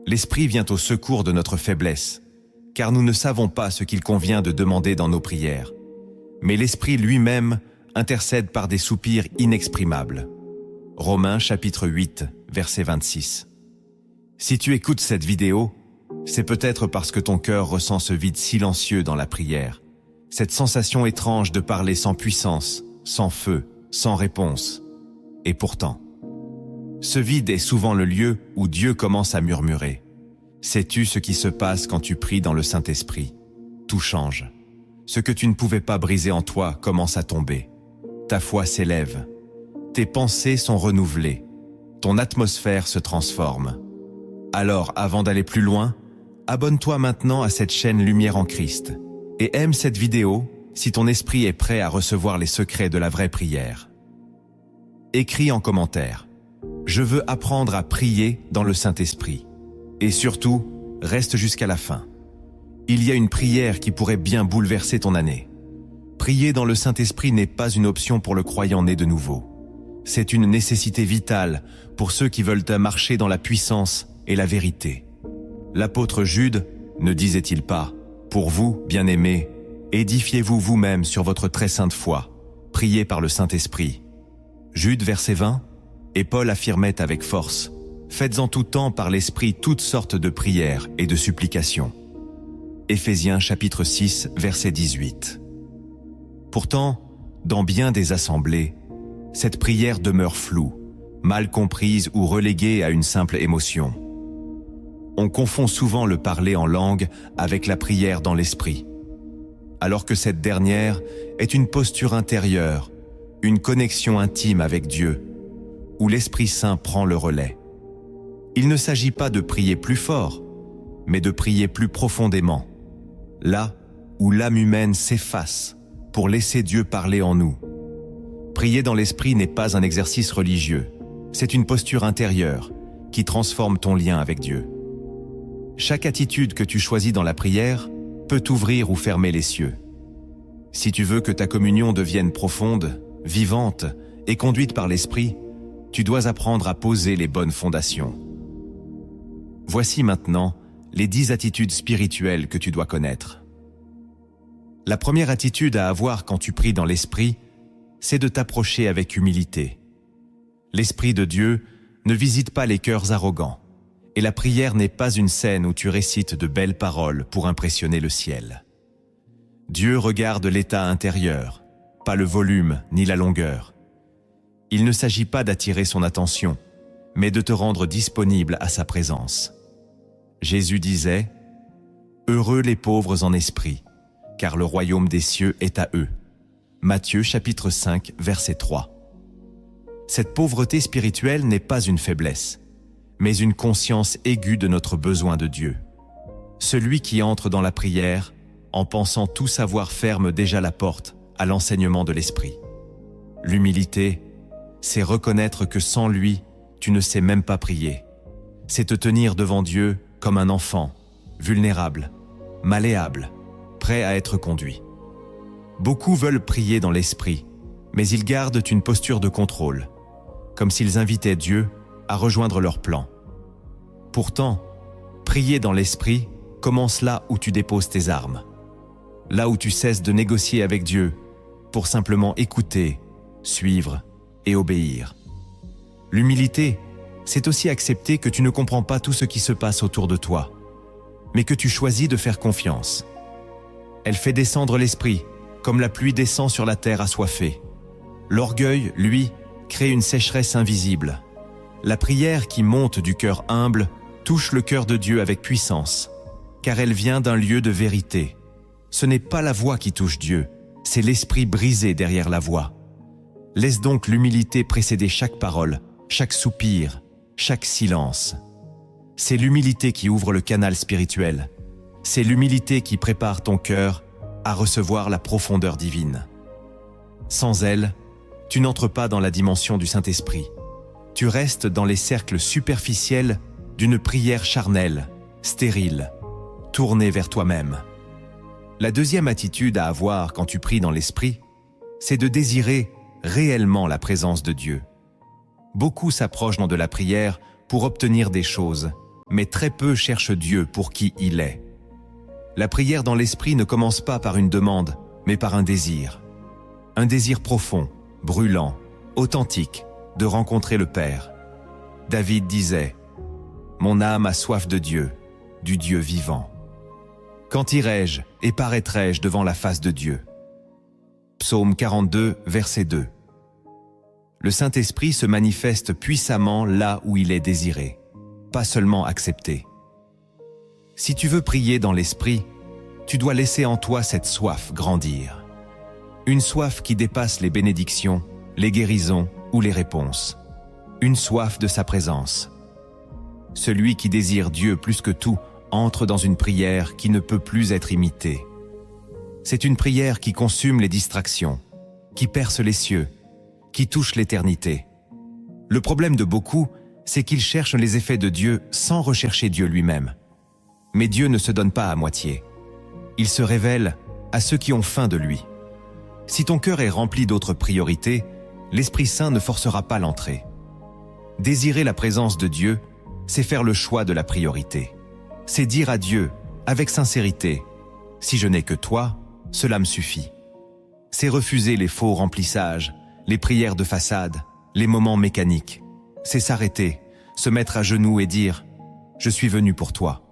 l'Esprit vient au secours de notre faiblesse, car nous ne savons pas ce qu'il convient de demander dans nos prières. Mais l'Esprit lui-même intercède par des soupirs inexprimables. Romains chapitre 8, verset 26. Si tu écoutes cette vidéo, c'est peut-être parce que ton cœur ressent ce vide silencieux dans la prière, cette sensation étrange de parler sans puissance, sans feu, sans réponse. Et pourtant, ce vide est souvent le lieu où Dieu commence à murmurer. Sais-tu ce qui se passe quand tu pries dans le Saint-Esprit? Tout change. Ce que tu ne pouvais pas briser en toi commence à tomber. Ta foi s'élève. Tes pensées sont renouvelées. Ton atmosphère se transforme. Alors, avant d'aller plus loin, abonne-toi maintenant à cette chaîne Lumière en Christ et aime cette vidéo si ton esprit est prêt à recevoir les secrets de la vraie prière. Écris en commentaire « Je veux apprendre à prier dans le Saint-Esprit ». Et surtout, reste jusqu'à la fin. Il y a une prière qui pourrait bien bouleverser ton année. Prier dans le Saint-Esprit n'est pas une option pour le croyant né de nouveau. C'est une nécessité vitale pour ceux qui veulent marcher dans la puissance et la vérité. L'apôtre Jude ne disait-il pas « Pour vous, bien-aimés, édifiez-vous vous-même sur votre très sainte foi, priez par le Saint-Esprit ». Jude verset 20, et Paul affirmait avec force « Faites en tout temps par l'Esprit toutes sortes de prières et de supplications ». Éphésiens chapitre 6, verset 18. Pourtant, dans bien des assemblées, cette prière demeure floue, mal comprise ou reléguée à une simple émotion. On confond souvent le parler en langue avec la prière dans l'esprit, alors que cette dernière est une posture intérieure, une connexion intime avec Dieu, où l'Esprit Saint prend le relais. Il ne s'agit pas de prier plus fort, mais de prier plus profondément, là où l'âme humaine s'efface pour laisser Dieu parler en nous. Prier dans l'esprit n'est pas un exercice religieux, c'est une posture intérieure qui transforme ton lien avec Dieu. Chaque attitude que tu choisis dans la prière peut t'ouvrir ou fermer les cieux. Si tu veux que ta communion devienne profonde, vivante et conduite par l'esprit, tu dois apprendre à poser les bonnes fondations. Voici maintenant les 10 attitudes spirituelles que tu dois connaître. La première attitude à avoir quand tu pries dans l'esprit, c'est de t'approcher avec humilité. L'Esprit de Dieu ne visite pas les cœurs arrogants, et la prière n'est pas une scène où tu récites de belles paroles pour impressionner le ciel. Dieu regarde l'état intérieur, pas le volume ni la longueur. Il ne s'agit pas d'attirer son attention, mais de te rendre disponible à sa présence. Jésus disait « Heureux les pauvres en esprit, car le royaume des cieux est à eux ». Matthieu chapitre 5, verset 3. Cette pauvreté spirituelle n'est pas une faiblesse, mais une conscience aiguë de notre besoin de Dieu. Celui qui entre dans la prière, en pensant tout savoir, ferme déjà la porte à l'enseignement de l'Esprit. L'humilité, c'est reconnaître que sans lui, tu ne sais même pas prier. C'est te tenir devant Dieu comme un enfant, vulnérable, malléable, prêt à être conduit. Beaucoup veulent prier dans l'esprit, mais ils gardent une posture de contrôle, comme s'ils invitaient Dieu à rejoindre leur plan. Pourtant, prier dans l'esprit commence là où tu déposes tes armes, là où tu cesses de négocier avec Dieu pour simplement écouter, suivre et obéir. L'humilité, c'est aussi accepter que tu ne comprends pas tout ce qui se passe autour de toi, mais que tu choisis de faire confiance. Elle fait descendre l'esprit, comme la pluie descend sur la terre assoiffée. L'orgueil, lui, crée une sécheresse invisible. La prière qui monte du cœur humble touche le cœur de Dieu avec puissance, car elle vient d'un lieu de vérité. Ce n'est pas la voix qui touche Dieu, c'est l'esprit brisé derrière la voix. Laisse donc l'humilité précéder chaque parole, chaque soupir, chaque silence. C'est l'humilité qui ouvre le canal spirituel. C'est l'humilité qui prépare ton cœur à recevoir la profondeur divine. Sans elle, tu n'entres pas dans la dimension du Saint-Esprit. Tu restes dans les cercles superficiels d'une prière charnelle, stérile, tournée vers toi-même. La deuxième attitude à avoir quand tu pries dans l'Esprit, c'est de désirer réellement la présence de Dieu. Beaucoup s'approchent de la prière pour obtenir des choses, mais très peu cherchent Dieu pour qui il est. La prière dans l'esprit ne commence pas par une demande, mais par un désir. Un désir profond, brûlant, authentique, de rencontrer le Père. David disait « Mon âme a soif de Dieu, du Dieu vivant. Quand irai-je et paraîtrai-je devant la face de Dieu ?» Psaume 42, verset 2. Le Saint-Esprit se manifeste puissamment là où il est désiré, pas seulement accepté. Si tu veux prier dans l'Esprit, tu dois laisser en toi cette soif grandir. Une soif qui dépasse les bénédictions, les guérisons ou les réponses. Une soif de sa présence. Celui qui désire Dieu plus que tout entre dans une prière qui ne peut plus être imitée. C'est une prière qui consume les distractions, qui perce les cieux, qui touche l'éternité. Le problème de beaucoup, c'est qu'ils cherchent les effets de Dieu sans rechercher Dieu lui-même. Mais Dieu ne se donne pas à moitié. Il se révèle à ceux qui ont faim de lui. Si ton cœur est rempli d'autres priorités, l'Esprit Saint ne forcera pas l'entrée. Désirer la présence de Dieu, c'est faire le choix de la priorité. C'est dire à Dieu, avec sincérité, « Si je n'ai que toi, cela me suffit. » C'est refuser les faux remplissages, les prières de façade, les moments mécaniques. C'est s'arrêter, se mettre à genoux et dire « Je suis venu pour toi ».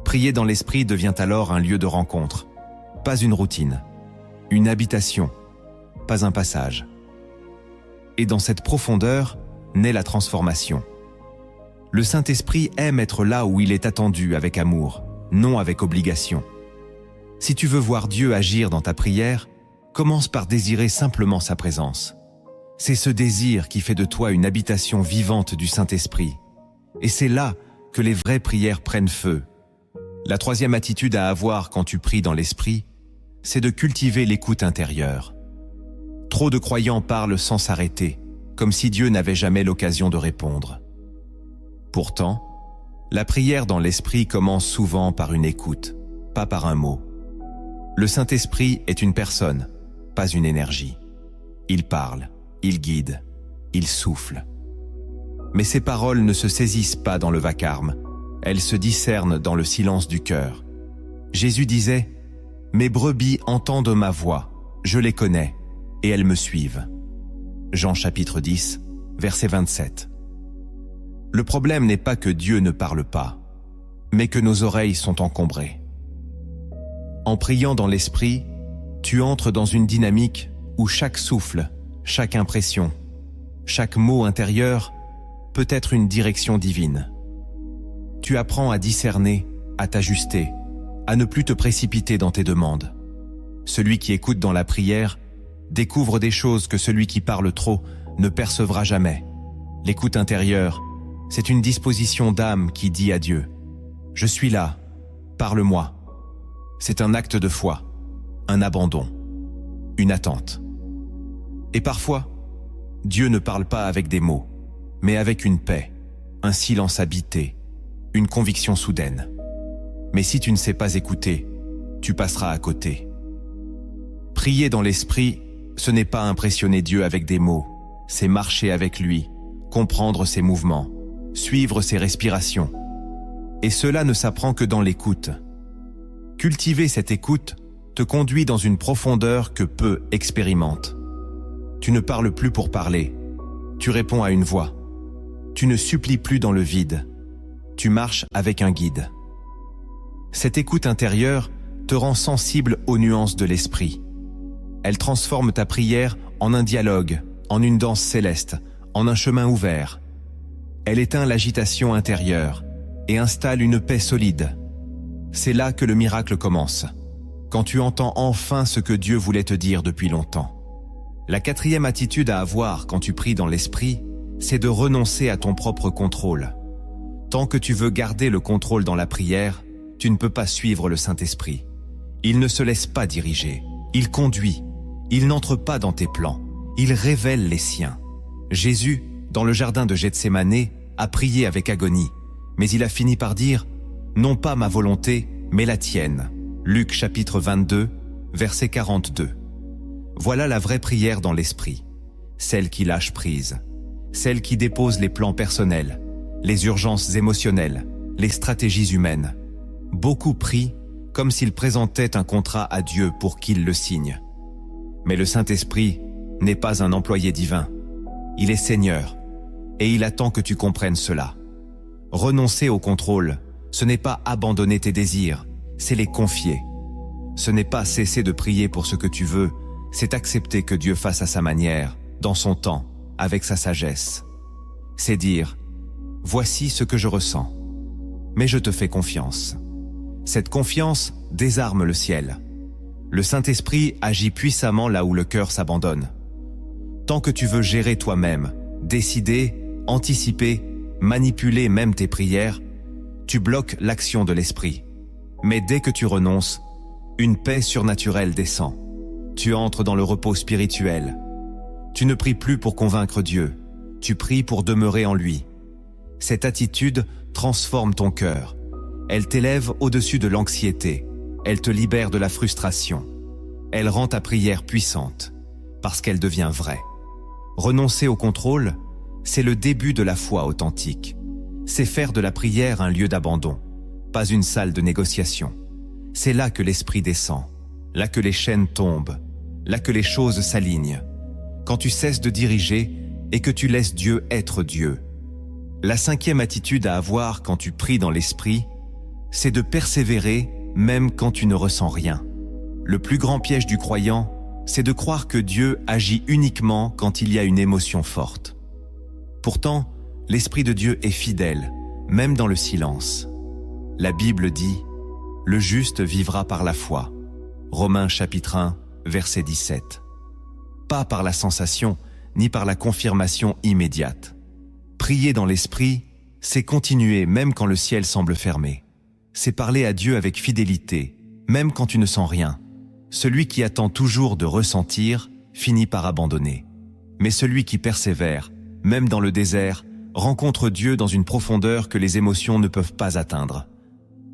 Prier dans l'esprit devient alors un lieu de rencontre, pas une routine, une habitation, pas un passage. Et dans cette profondeur naît la transformation. Le Saint-Esprit aime être là où il est attendu avec amour, non avec obligation. Si tu veux voir Dieu agir dans ta prière, commence par désirer simplement sa présence. C'est ce désir qui fait de toi une habitation vivante du Saint-Esprit. Et c'est là que les vraies prières prennent feu. La troisième attitude à avoir quand tu pries dans l'Esprit, c'est de cultiver l'écoute intérieure. Trop de croyants parlent sans s'arrêter, comme si Dieu n'avait jamais l'occasion de répondre. Pourtant, la prière dans l'Esprit commence souvent par une écoute, pas par un mot. Le Saint-Esprit est une personne, pas une énergie. Il parle, il guide, il souffle. Mais ces paroles ne se saisissent pas dans le vacarme, elles se discernent dans le silence du cœur. Jésus disait « Mes brebis entendent ma voix, je les connais, et elles me suivent. » Jean chapitre 10, verset 27. Le problème n'est pas que Dieu ne parle pas, mais que nos oreilles sont encombrées. En priant dans l'Esprit, tu entres dans une dynamique où chaque souffle, chaque impression, chaque mot intérieur peut être une direction divine. Tu apprends à discerner, à t'ajuster, à ne plus te précipiter dans tes demandes. Celui qui écoute dans la prière découvre des choses que celui qui parle trop ne percevra jamais. L'écoute intérieure, c'est une disposition d'âme qui dit à Dieu « Je suis là, parle-moi ». C'est un acte de foi, un abandon, une attente. Et parfois, Dieu ne parle pas avec des mots, mais avec une paix, un silence habité, une conviction soudaine. Mais si tu ne sais pas écouter, tu passeras à côté. Prier dans l'Esprit, ce n'est pas impressionner Dieu avec des mots, c'est marcher avec lui, comprendre ses mouvements, suivre ses respirations. Et cela ne s'apprend que dans l'écoute. Cultiver cette écoute te conduit dans une profondeur que peu expérimentent. Tu ne parles plus pour parler, tu réponds à une voix. Tu ne supplies plus dans le vide, tu marches avec un guide. Cette écoute intérieure te rend sensible aux nuances de l'esprit. Elle transforme ta prière en un dialogue, en une danse céleste, en un chemin ouvert. Elle éteint l'agitation intérieure et installe une paix solide. C'est là que le miracle commence, quand tu entends enfin ce que Dieu voulait te dire depuis longtemps. La quatrième attitude à avoir quand tu pries dans l'esprit, c'est de renoncer à ton propre contrôle. Tant que tu veux garder le contrôle dans la prière, tu ne peux pas suivre le Saint-Esprit. Il ne se laisse pas diriger, il conduit, il n'entre pas dans tes plans, il révèle les siens. Jésus, dans le jardin de Gethsémane, a prié avec agonie, mais il a fini par dire « Non pas ma volonté, mais la tienne ». Luc chapitre 22, verset 42. Voilà la vraie prière dans l'esprit, celle qui lâche prise, celle qui dépose les plans personnels, les urgences émotionnelles, les stratégies humaines. Beaucoup prient comme s'ils présentaient un contrat à Dieu pour qu'il le signe. Mais le Saint-Esprit n'est pas un employé divin. Il est Seigneur, et il attend que tu comprennes cela. Renoncer au contrôle, ce n'est pas abandonner tes désirs, c'est les confier. Ce n'est pas cesser de prier pour ce que tu veux, c'est accepter que Dieu fasse à sa manière, dans son temps, avec sa sagesse. C'est dire, voici ce que je ressens, mais je te fais confiance. Cette confiance désarme le ciel. Le Saint-Esprit agit puissamment là où le cœur s'abandonne. Tant que tu veux gérer toi-même, décider, anticiper, manipuler même tes prières, tu bloques l'action de l'Esprit. Mais dès que tu renonces, une paix surnaturelle descend. Tu entres dans le repos spirituel. Tu ne pries plus pour convaincre Dieu, tu pries pour demeurer en lui. Cette attitude transforme ton cœur. Elle t'élève au-dessus de l'anxiété. Elle te libère de la frustration. Elle rend ta prière puissante, parce qu'elle devient vraie. Renoncer au contrôle, c'est le début de la foi authentique. C'est faire de la prière un lieu d'abandon, pas une salle de négociation. C'est là que l'Esprit descend, là que les chaînes tombent, là que les choses s'alignent. Quand tu cesses de diriger et que tu laisses Dieu être Dieu. La 5e attitude à avoir quand tu pries dans l'Esprit, c'est de persévérer même quand tu ne ressens rien. Le plus grand piège du croyant, c'est de croire que Dieu agit uniquement quand il y a une émotion forte. Pourtant, l'Esprit de Dieu est fidèle, même dans le silence. La Bible dit « Le juste vivra par la foi ». Romains chapitre 1, verset 17. Pas par la sensation, ni par la confirmation immédiate. Prier dans l'Esprit, c'est continuer même quand le ciel semble fermé. C'est parler à Dieu avec fidélité, même quand tu ne sens rien. Celui qui attend toujours de ressentir finit par abandonner. Mais celui qui persévère, même dans le désert, rencontre Dieu dans une profondeur que les émotions ne peuvent pas atteindre.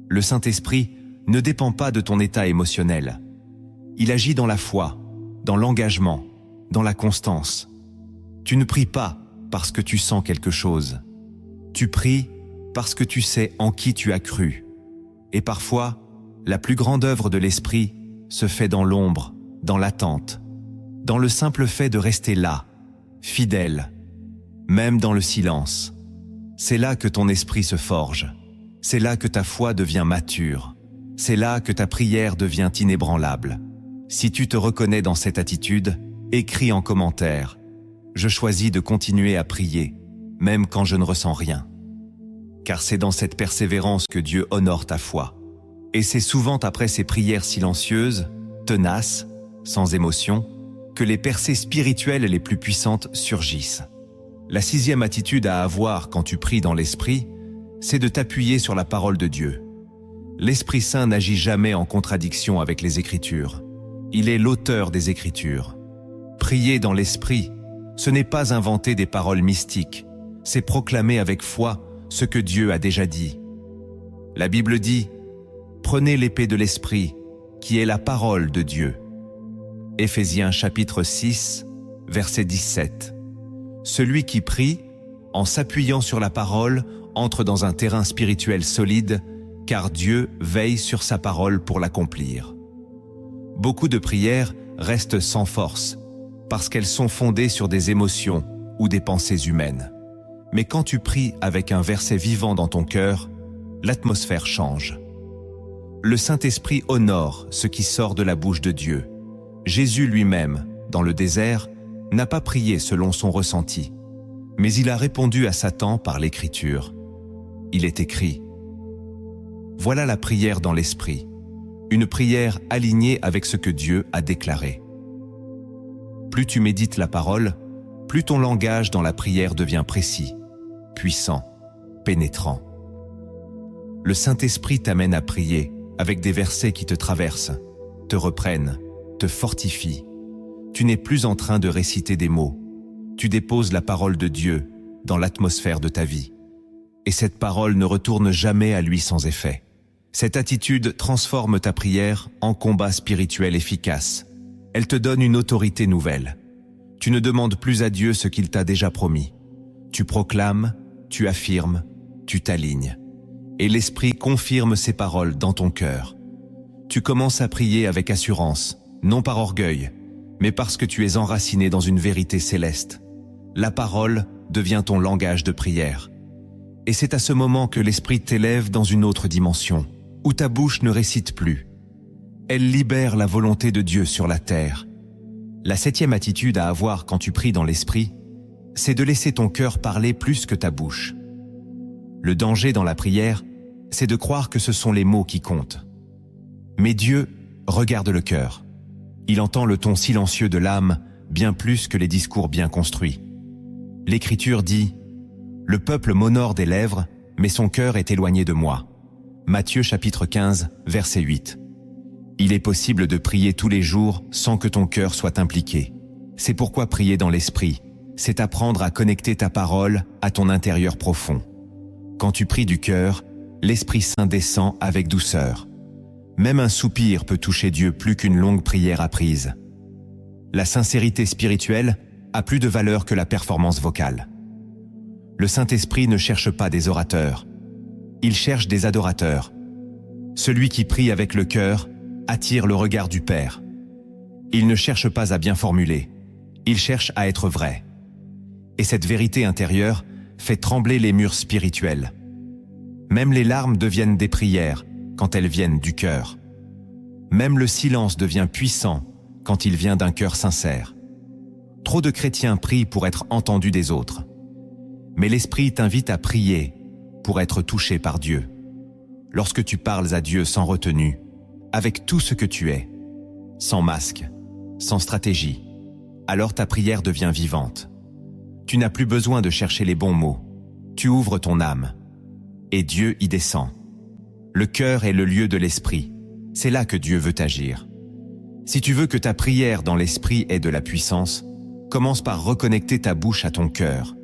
Le Saint-Esprit ne dépend pas de ton état émotionnel. Il agit dans la foi, dans l'engagement, dans la constance. Tu ne pries pas parce que tu sens quelque chose. Tu pries parce que tu sais en qui tu as cru. Et parfois, la plus grande œuvre de l'Esprit se fait dans l'ombre, dans l'attente, dans le simple fait de rester là, fidèle, même dans le silence. C'est là que ton esprit se forge. C'est là que ta foi devient mature. C'est là que ta prière devient inébranlable. Si tu te reconnais dans cette attitude, écris en commentaire « Je choisis de continuer à prier, même quand je ne ressens rien ». Car c'est dans cette persévérance que Dieu honore ta foi. Et c'est souvent après ces prières silencieuses, tenaces, sans émotion, que les percées spirituelles les plus puissantes surgissent. La 6e attitude à avoir quand tu pries dans l'Esprit, c'est de t'appuyer sur la parole de Dieu. L'Esprit Saint n'agit jamais en contradiction avec les Écritures. Il est l'auteur des Écritures. Prier dans l'Esprit, ce n'est pas inventer des paroles mystiques, c'est proclamer avec foi ce que Dieu a déjà dit. La Bible dit « Prenez l'épée de l'Esprit, qui est la parole de Dieu ». Éphésiens chapitre 6, verset 17. Celui qui prie, en s'appuyant sur la parole, entre dans un terrain spirituel solide, car Dieu veille sur sa parole pour l'accomplir. Beaucoup de prières restent sans force, parce qu'elles sont fondées sur des émotions ou des pensées humaines. Mais quand tu pries avec un verset vivant dans ton cœur, l'atmosphère change. Le Saint-Esprit honore ce qui sort de la bouche de Dieu. Jésus lui-même, dans le désert, n'a pas prié selon son ressenti, mais il a répondu à Satan par l'Écriture. Il est écrit « Voilà la prière dans l'Esprit, une prière alignée avec ce que Dieu a déclaré. » Plus tu médites la parole, plus ton langage dans la prière devient précis, puissant, pénétrant. Le Saint-Esprit t'amène à prier avec des versets qui te traversent, te reprennent, te fortifient. Tu n'es plus en train de réciter des mots. Tu déposes la parole de Dieu dans l'atmosphère de ta vie. Et cette parole ne retourne jamais à lui sans effet. Cette attitude transforme ta prière en combat spirituel efficace. Elle te donne une autorité nouvelle. Tu ne demandes plus à Dieu ce qu'il t'a déjà promis. Tu proclames, tu affirmes, tu t'alignes. et l'Esprit confirme ces paroles dans ton cœur. Tu commences à prier avec assurance, non par orgueil, mais parce que tu es enraciné dans une vérité céleste. La parole devient ton langage de prière. Et c'est à ce moment que l'Esprit t'élève dans une autre dimension, où ta bouche ne récite plus. Elle libère la volonté de Dieu sur la terre. La 7e attitude à avoir quand tu pries dans l'Esprit, c'est de laisser ton cœur parler plus que ta bouche. Le danger dans la prière, c'est de croire que ce sont les mots qui comptent. Mais Dieu regarde le cœur. Il entend le ton silencieux de l'âme bien plus que les discours bien construits. L'Écriture dit « Le peuple m'honore des lèvres, mais son cœur est éloigné de moi. » Matthieu chapitre 15, verset 8. Il est possible de prier tous les jours sans que ton cœur soit impliqué. C'est pourquoi prier dans l'Esprit, c'est apprendre à connecter ta parole à ton intérieur profond. Quand tu pries du cœur, l'Esprit Saint descend avec douceur. Même un soupir peut toucher Dieu plus qu'une longue prière apprise. La sincérité spirituelle a plus de valeur que la performance vocale. Le Saint-Esprit ne cherche pas des orateurs. Il cherche des adorateurs. Celui qui prie avec le cœur attire le regard du Père. Il ne cherche pas à bien formuler. Il cherche à être vrai. Et cette vérité intérieure fait trembler les murs spirituels. Même les larmes deviennent des prières quand elles viennent du cœur. Même le silence devient puissant quand il vient d'un cœur sincère. Trop de chrétiens prient pour être entendus des autres. Mais l'Esprit t'invite à prier pour être touché par Dieu. Lorsque tu parles à Dieu sans retenue, avec tout ce que tu es, sans masque, sans stratégie, alors ta prière devient vivante. Tu n'as plus besoin de chercher les bons mots. Tu ouvres ton âme. Et Dieu y descend. Le cœur est le lieu de l'Esprit. C'est là que Dieu veut agir. Si tu veux que ta prière dans l'Esprit ait de la puissance, commence par reconnecter ta bouche à ton cœur.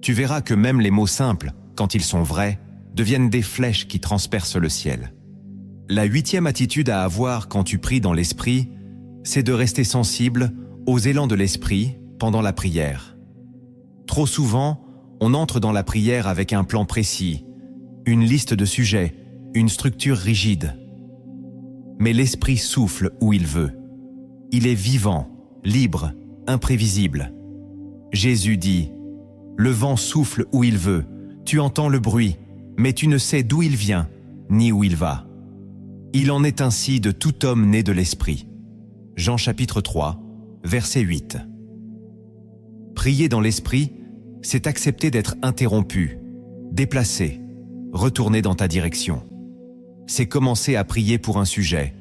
Tu verras que même les mots simples, quand ils sont vrais, deviennent des flèches qui transpercent le ciel. La 8e attitude à avoir quand tu pries dans l'Esprit, c'est de rester sensible aux élans de l'Esprit pendant la prière. Trop souvent, on entre dans la prière avec un plan précis, une liste de sujets, une structure rigide. Mais l'Esprit souffle où il veut. Il est vivant, libre, imprévisible. Jésus dit « Le vent souffle où il veut, tu entends le bruit, mais tu ne sais d'où il vient, ni où il va. » Il en est ainsi de tout homme né de l'Esprit. Jean chapitre 3, verset 8. Prier dans l'Esprit, c'est accepter d'être interrompu, déplacé, retourner dans ta direction. C'est commencer à prier pour un sujet,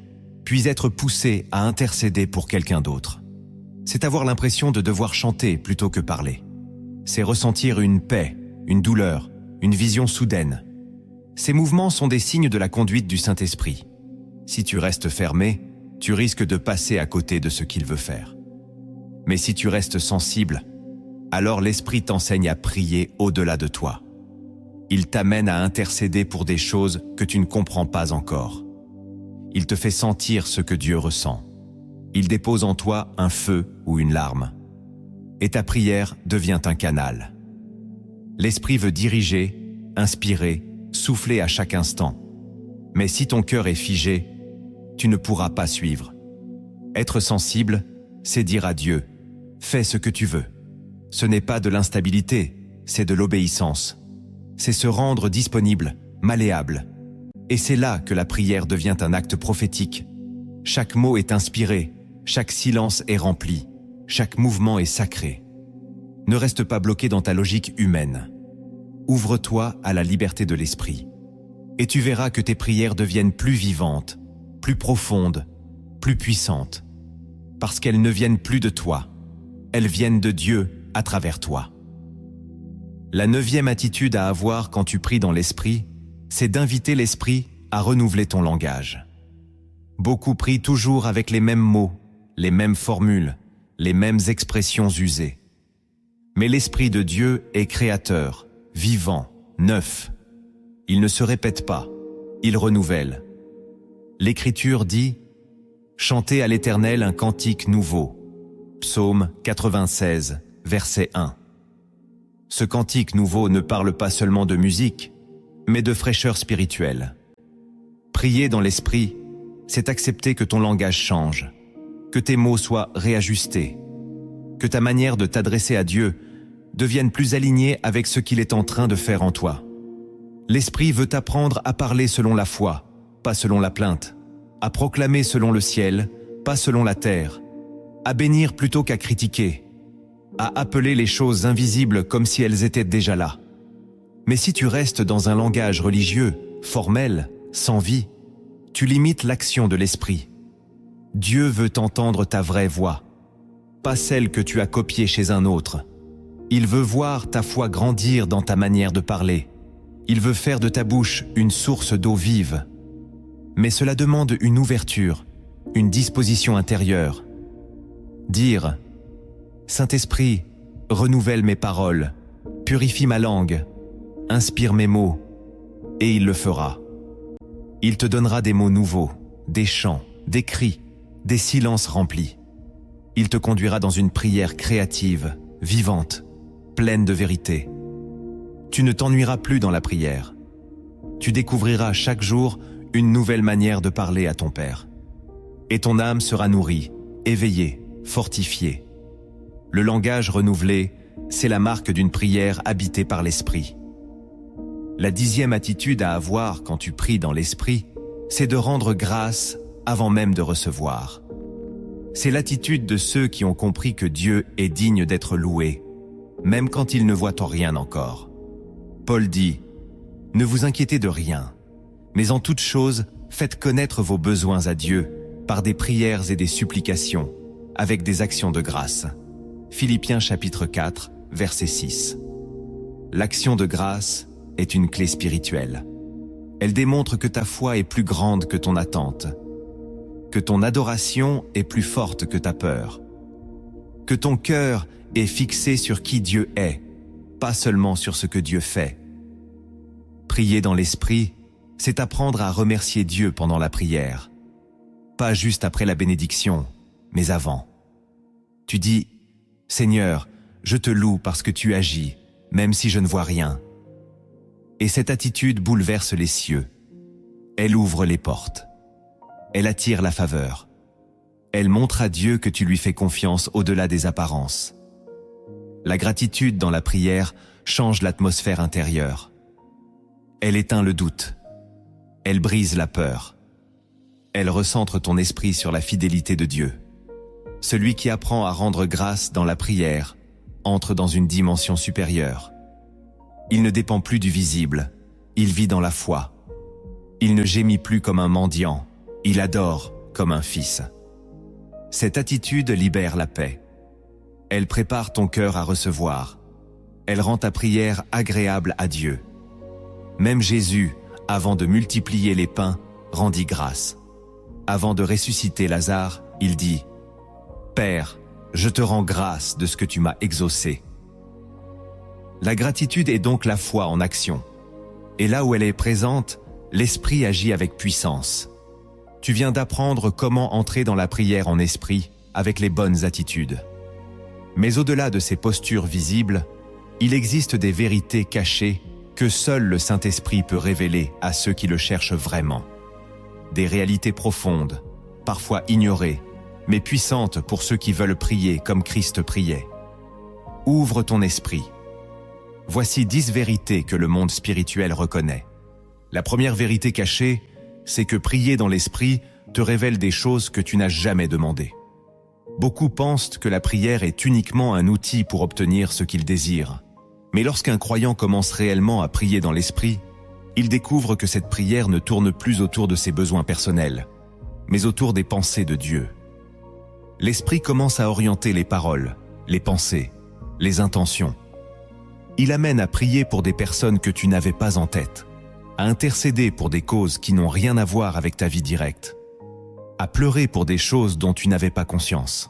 puis être poussé à intercéder pour quelqu'un d'autre. C'est avoir l'impression de devoir chanter plutôt que parler. C'est ressentir une paix, une douleur, une vision soudaine. Ces mouvements sont des signes de la conduite du Saint-Esprit. Si tu restes fermé, tu risques de passer à côté de ce qu'il veut faire. Mais si tu restes sensible, alors l'Esprit t'enseigne à prier au-delà de toi. Il t'amène à intercéder pour des choses que tu ne comprends pas encore. Il te fait sentir ce que Dieu ressent. Il dépose en toi un feu ou une larme. Et ta prière devient un canal. L'Esprit veut diriger, inspirer, souffler à chaque instant. Mais si ton cœur est figé, tu ne pourras pas suivre. Être sensible, c'est dire à Dieu « Fais ce que tu veux ». Ce n'est pas de l'instabilité, c'est de l'obéissance. C'est se rendre disponible, malléable. Et c'est là que la prière devient un acte prophétique. Chaque mot est inspiré, chaque silence est rempli, chaque mouvement est sacré. Ne reste pas bloqué dans ta logique humaine. Ouvre-toi à la liberté de l'Esprit. Et tu verras que tes prières deviennent plus vivantes, plus profondes, plus puissantes. Parce qu'elles ne viennent plus de toi. Elles viennent de Dieu à travers toi. La 9e attitude à avoir quand tu pries dans l'Esprit, c'est d'inviter l'Esprit à renouveler ton langage. Beaucoup prient toujours avec les mêmes mots, les mêmes formules, les mêmes expressions usées. Mais l'Esprit de Dieu est créateur, vivant, neuf. Il ne se répète pas, il renouvelle. L'Écriture dit « Chantez à l'Éternel un cantique nouveau » Psaume 96, verset 1. Ce cantique nouveau ne parle pas seulement de musique, mais de fraîcheur spirituelle. Prier dans l'esprit, c'est accepter que ton langage change, que tes mots soient réajustés, que ta manière de t'adresser à Dieu devienne plus alignée avec ce qu'il est en train de faire en toi. L'Esprit veut t'apprendre à parler selon la foi, pas selon la plainte, à proclamer selon le ciel, pas selon la terre, à bénir plutôt qu'à critiquer, à appeler les choses invisibles comme si elles étaient déjà là. Mais si tu restes dans un langage religieux, formel, sans vie, tu limites l'action de l'Esprit. Dieu veut entendre ta vraie voix, pas celle que tu as copiée chez un autre. Il veut voir ta foi grandir dans ta manière de parler. Il veut faire de ta bouche une source d'eau vive. Mais cela demande une ouverture, une disposition intérieure. Dire « Saint-Esprit, renouvelle mes paroles, purifie ma langue, inspire mes mots, et il le fera. Il te donnera des mots nouveaux, des chants, des cris, des silences remplis. Il te conduira dans une prière créative, vivante, pleine de vérité. Tu ne t'ennuieras plus dans la prière. Tu découvriras chaque jour une nouvelle manière de parler à ton Père. Et ton âme sera nourrie, éveillée, fortifiée. Le langage renouvelé, c'est la marque d'une prière habitée par l'Esprit. La 10e attitude à avoir quand tu pries dans l'Esprit, c'est de rendre grâce avant même de recevoir. C'est l'attitude de ceux qui ont compris que Dieu est digne d'être loué, même quand ils ne voient en rien encore. Paul dit « Ne vous inquiétez de rien, mais en toute chose, faites connaître vos besoins à Dieu par des prières et des supplications, avec des actions de grâce. » Philippiens chapitre 4, verset 6. L'action de grâce est une clé spirituelle. Elle démontre que ta foi est plus grande que ton attente, que ton adoration est plus forte que ta peur, que ton cœur est fixé sur qui Dieu est, pas seulement sur ce que Dieu fait. Prier dans l'Esprit, c'est apprendre à remercier Dieu pendant la prière, pas juste après la bénédiction, mais avant. Tu dis « Seigneur, je te loue parce que tu agis, même si je ne vois rien. » Et cette attitude bouleverse les cieux. Elle ouvre les portes. Elle attire la faveur. Elle montre à Dieu que tu lui fais confiance au-delà des apparences. La gratitude dans la prière change l'atmosphère intérieure. Elle éteint le doute. Elle brise la peur. Elle recentre ton esprit sur la fidélité de Dieu. Celui qui apprend à rendre grâce dans la prière entre dans une dimension supérieure. Il ne dépend plus du visible, il vit dans la foi. Il ne gémit plus comme un mendiant, il adore comme un fils. Cette attitude libère la paix. Elle prépare ton cœur à recevoir. Elle rend ta prière agréable à Dieu. Même Jésus, avant de multiplier les pains, rendit grâce. Avant de ressusciter Lazare, il dit « Père, je te rends grâce de ce que tu m'as exaucé. » La gratitude est donc la foi en action. Et là où elle est présente, l'esprit agit avec puissance. Tu viens d'apprendre comment entrer dans la prière en esprit avec les bonnes attitudes. Mais au-delà de ces postures visibles, il existe des vérités cachées que seul le Saint-Esprit peut révéler à ceux qui le cherchent vraiment. Des réalités profondes, parfois ignorées, mais puissantes pour ceux qui veulent prier comme Christ priait. Ouvre ton esprit. Voici 10 vérités que le monde spirituel reconnaît. La première vérité cachée, c'est que prier dans l'esprit te révèle des choses que tu n'as jamais demandées. Beaucoup pensent que la prière est uniquement un outil pour obtenir ce qu'ils désirent. Mais lorsqu'un croyant commence réellement à prier dans l'esprit, il découvre que cette prière ne tourne plus autour de ses besoins personnels, mais autour des pensées de Dieu. L'esprit commence à orienter les paroles, les pensées, les intentions. Il amène à prier pour des personnes que tu n'avais pas en tête, à intercéder pour des causes qui n'ont rien à voir avec ta vie directe, à pleurer pour des choses dont tu n'avais pas conscience.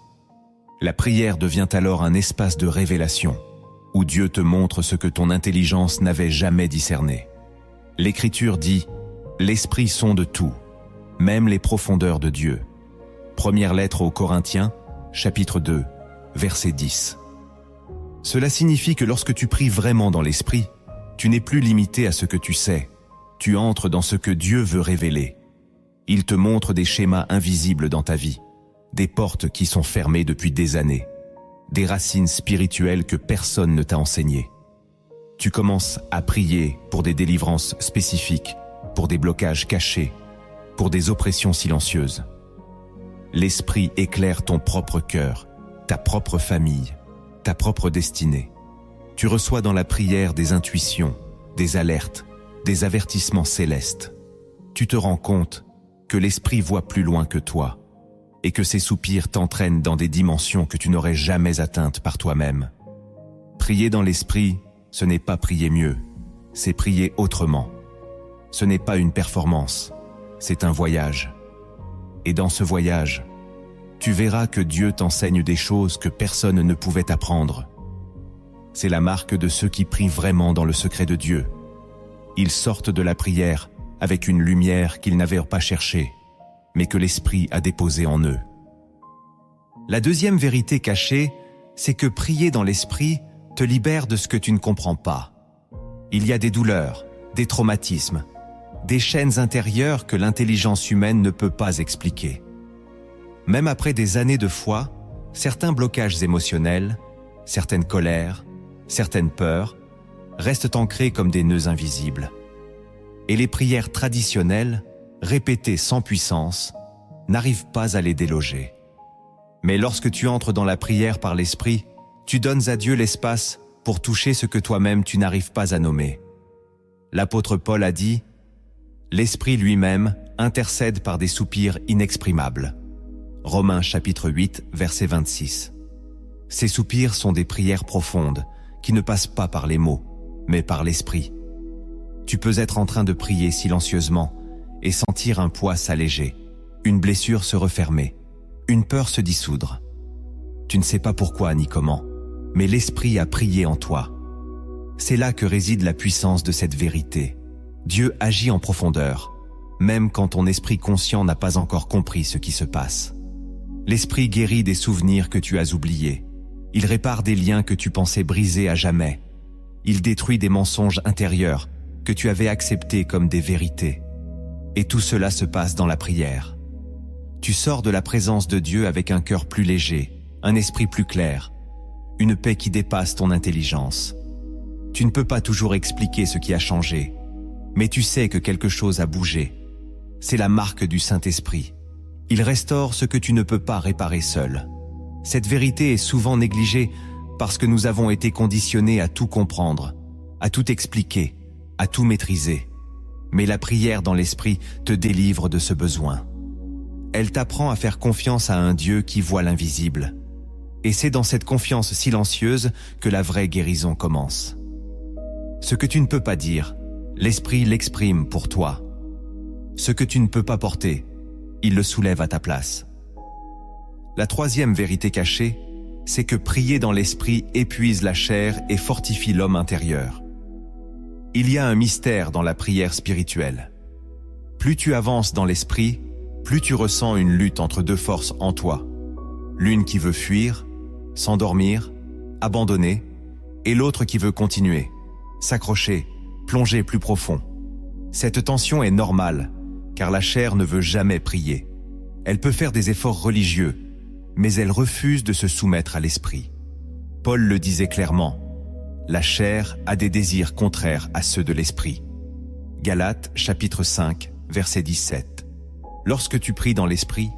La prière devient alors un espace de révélation, où Dieu te montre ce que ton intelligence n'avait jamais discerné. L'Écriture dit « L'Esprit sonde tout, même les profondeurs de Dieu ». Première lettre aux Corinthiens, chapitre 2, verset 10. Cela signifie que lorsque tu pries vraiment dans l'Esprit, tu n'es plus limité à ce que tu sais, tu entres dans ce que Dieu veut révéler. Il te montre des schémas invisibles dans ta vie, des portes qui sont fermées depuis des années, des racines spirituelles que personne ne t'a enseignées. Tu commences à prier pour des délivrances spécifiques, pour des blocages cachés, pour des oppressions silencieuses. L'Esprit éclaire ton propre cœur, ta propre famille, ta propre destinée. Tu reçois dans la prière des intuitions, des alertes, des avertissements célestes. Tu te rends compte que l'Esprit voit plus loin que toi et que ses soupirs t'entraînent dans des dimensions que tu n'aurais jamais atteintes par toi-même. Prier dans l'Esprit, ce n'est pas prier mieux, c'est prier autrement. Ce n'est pas une performance, c'est un voyage. Et dans ce voyage, tu verras que Dieu t'enseigne des choses que personne ne pouvait apprendre. C'est la marque de ceux qui prient vraiment dans le secret de Dieu. Ils sortent de la prière avec une lumière qu'ils n'avaient pas cherchée, mais que l'Esprit a déposée en eux. La deuxième vérité cachée, c'est que prier dans l'Esprit te libère de ce que tu ne comprends pas. Il y a des douleurs, des traumatismes, des chaînes intérieures que l'intelligence humaine ne peut pas expliquer. Même après des années de foi, certains blocages émotionnels, certaines colères, certaines peurs, restent ancrés comme des nœuds invisibles. Et les prières traditionnelles, répétées sans puissance, n'arrivent pas à les déloger. Mais lorsque tu entres dans la prière par l'Esprit, tu donnes à Dieu l'espace pour toucher ce que toi-même tu n'arrives pas à nommer. L'apôtre Paul a dit « L'Esprit lui-même intercède par des soupirs inexprimables ». Romains chapitre 8, verset 26. Ces soupirs sont des prières profondes qui ne passent pas par les mots, mais par l'Esprit. Tu peux être en train de prier silencieusement et sentir un poids s'alléger, une blessure se refermer, une peur se dissoudre. Tu ne sais pas pourquoi ni comment, mais l'Esprit a prié en toi. C'est là que réside la puissance de cette vérité. Dieu agit en profondeur, même quand ton esprit conscient n'a pas encore compris ce qui se passe. L'Esprit guérit des souvenirs que tu as oubliés. Il répare des liens que tu pensais brisés à jamais. Il détruit des mensonges intérieurs que tu avais acceptés comme des vérités. Et tout cela se passe dans la prière. Tu sors de la présence de Dieu avec un cœur plus léger, un esprit plus clair, une paix qui dépasse ton intelligence. Tu ne peux pas toujours expliquer ce qui a changé, mais tu sais que quelque chose a bougé. C'est la marque du Saint-Esprit. Il restaure ce que tu ne peux pas réparer seul. Cette vérité est souvent négligée parce que nous avons été conditionnés à tout comprendre, à tout expliquer, à tout maîtriser. Mais la prière dans l'Esprit te délivre de ce besoin. Elle t'apprend à faire confiance à un Dieu qui voit l'invisible. Et c'est dans cette confiance silencieuse que la vraie guérison commence. Ce que tu ne peux pas dire, l'Esprit l'exprime pour toi. Ce que tu ne peux pas porter, il le soulève à ta place. La troisième vérité cachée, c'est que prier dans l'Esprit épuise la chair et fortifie l'homme intérieur. Il y a un mystère dans la prière spirituelle. Plus tu avances dans l'Esprit, plus tu ressens une lutte entre deux forces en toi. L'une qui veut fuir, s'endormir, abandonner, et l'autre qui veut continuer, s'accrocher, plonger plus profond. Cette tension est normale, car la chair ne veut jamais prier. Elle peut faire des efforts religieux, mais elle refuse de se soumettre à l'Esprit. Paul le disait clairement, la chair a des désirs contraires à ceux de l'Esprit. Galates chapitre 5, verset 17. Lorsque tu pries dans l'Esprit,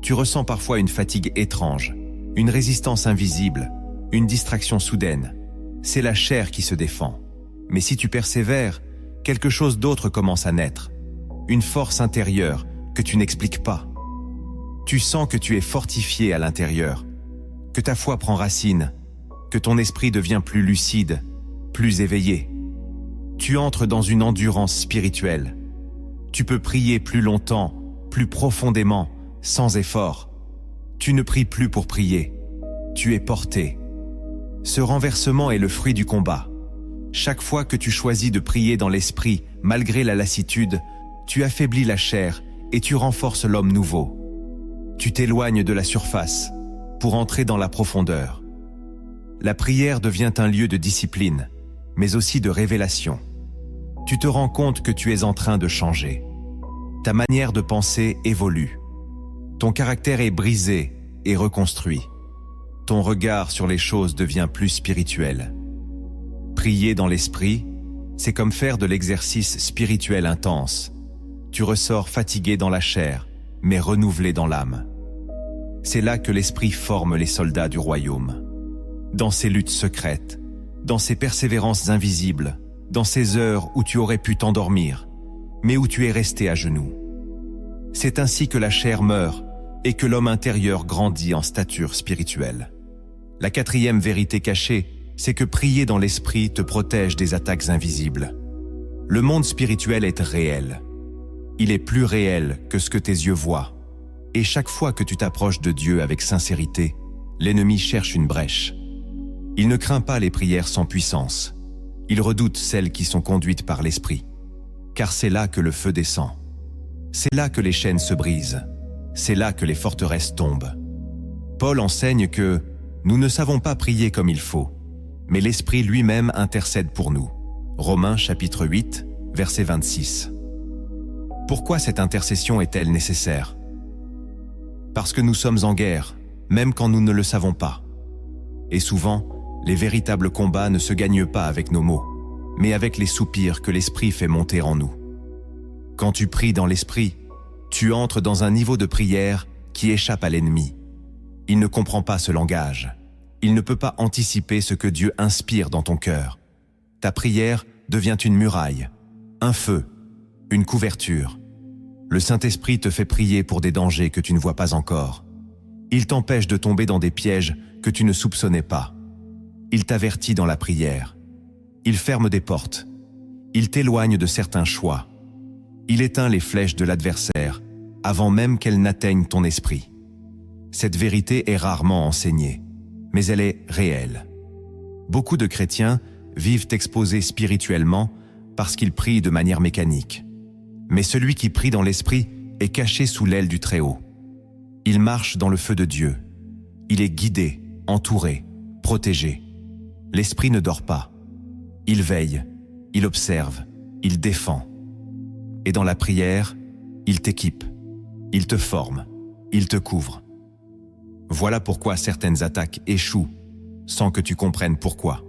tu ressens parfois une fatigue étrange, une résistance invisible, une distraction soudaine. C'est la chair qui se défend. Mais si tu persévères, quelque chose d'autre commence à naître. Une force intérieure que tu n'expliques pas. Tu sens que tu es fortifié à l'intérieur, que ta foi prend racine, que ton esprit devient plus lucide, plus éveillé. Tu entres dans une endurance spirituelle. Tu peux prier plus longtemps, plus profondément, sans effort. Tu ne pries plus pour prier. Tu es porté. Ce renversement est le fruit du combat. Chaque fois que tu choisis de prier dans l'esprit, malgré la lassitude, tu affaiblis la chair et tu renforces l'homme nouveau. Tu t'éloignes de la surface pour entrer dans la profondeur. La prière devient un lieu de discipline, mais aussi de révélation. tu te rends compte que tu es en train de changer. Ta manière de penser évolue. Ton caractère est brisé et reconstruit. Ton regard sur les choses devient plus spirituel. Prier dans l'esprit, c'est comme faire de l'exercice spirituel intense. Tu ressors fatigué dans la chair, mais renouvelé dans l'âme. C'est là que l'esprit forme les soldats du royaume. Dans ces luttes secrètes, dans ces persévérances invisibles, dans ces heures où tu aurais pu t'endormir, mais où tu es resté à genoux. C'est ainsi que la chair meurt et que l'homme intérieur grandit en stature spirituelle. La quatrième vérité cachée, c'est que prier dans l'esprit te protège des attaques invisibles. Le monde spirituel est réel. Il est plus réel que ce que tes yeux voient. Et chaque fois que tu t'approches de Dieu avec sincérité, l'ennemi cherche une brèche. Il ne craint pas les prières sans puissance. Il redoute celles qui sont conduites par l'esprit. Car c'est là que le feu descend. C'est là que les chaînes se brisent. C'est là que les forteresses tombent. Paul enseigne que nous ne savons pas prier comme il faut, mais l'Esprit lui-même intercède pour nous. Romains chapitre 8, verset 26. Pourquoi cette intercession est-elle nécessaire? Parce que nous sommes en guerre, même quand nous ne le savons pas. Et souvent, les véritables combats ne se gagnent pas avec nos mots, mais avec les soupirs que l'Esprit fait monter en nous. Quand tu pries dans l'Esprit, tu entres dans un niveau de prière qui échappe à l'ennemi. Il ne comprend pas ce langage. Il ne peut pas anticiper ce que Dieu inspire dans ton cœur. Ta prière devient une muraille, un feu, une couverture. Le Saint-Esprit te fait prier pour des dangers que tu ne vois pas encore. Il t'empêche de tomber dans des pièges que tu ne soupçonnais pas. Il t'avertit dans la prière. Il ferme des portes. Il t'éloigne de certains choix. Il éteint les flèches de l'adversaire avant même qu'elles n'atteignent ton esprit. Cette vérité est rarement enseignée, mais elle est réelle. Beaucoup de chrétiens vivent exposés spirituellement parce qu'ils prient de manière mécanique. Mais celui qui prie dans l'esprit est caché sous l'aile du Très-Haut. Il marche dans le feu de Dieu. Il est guidé, entouré, protégé. L'esprit ne dort pas. Il veille, il observe, il défend. Et dans la prière, il t'équipe, il te forme, il te couvre. Voilà pourquoi certaines attaques échouent sans que tu comprennes pourquoi.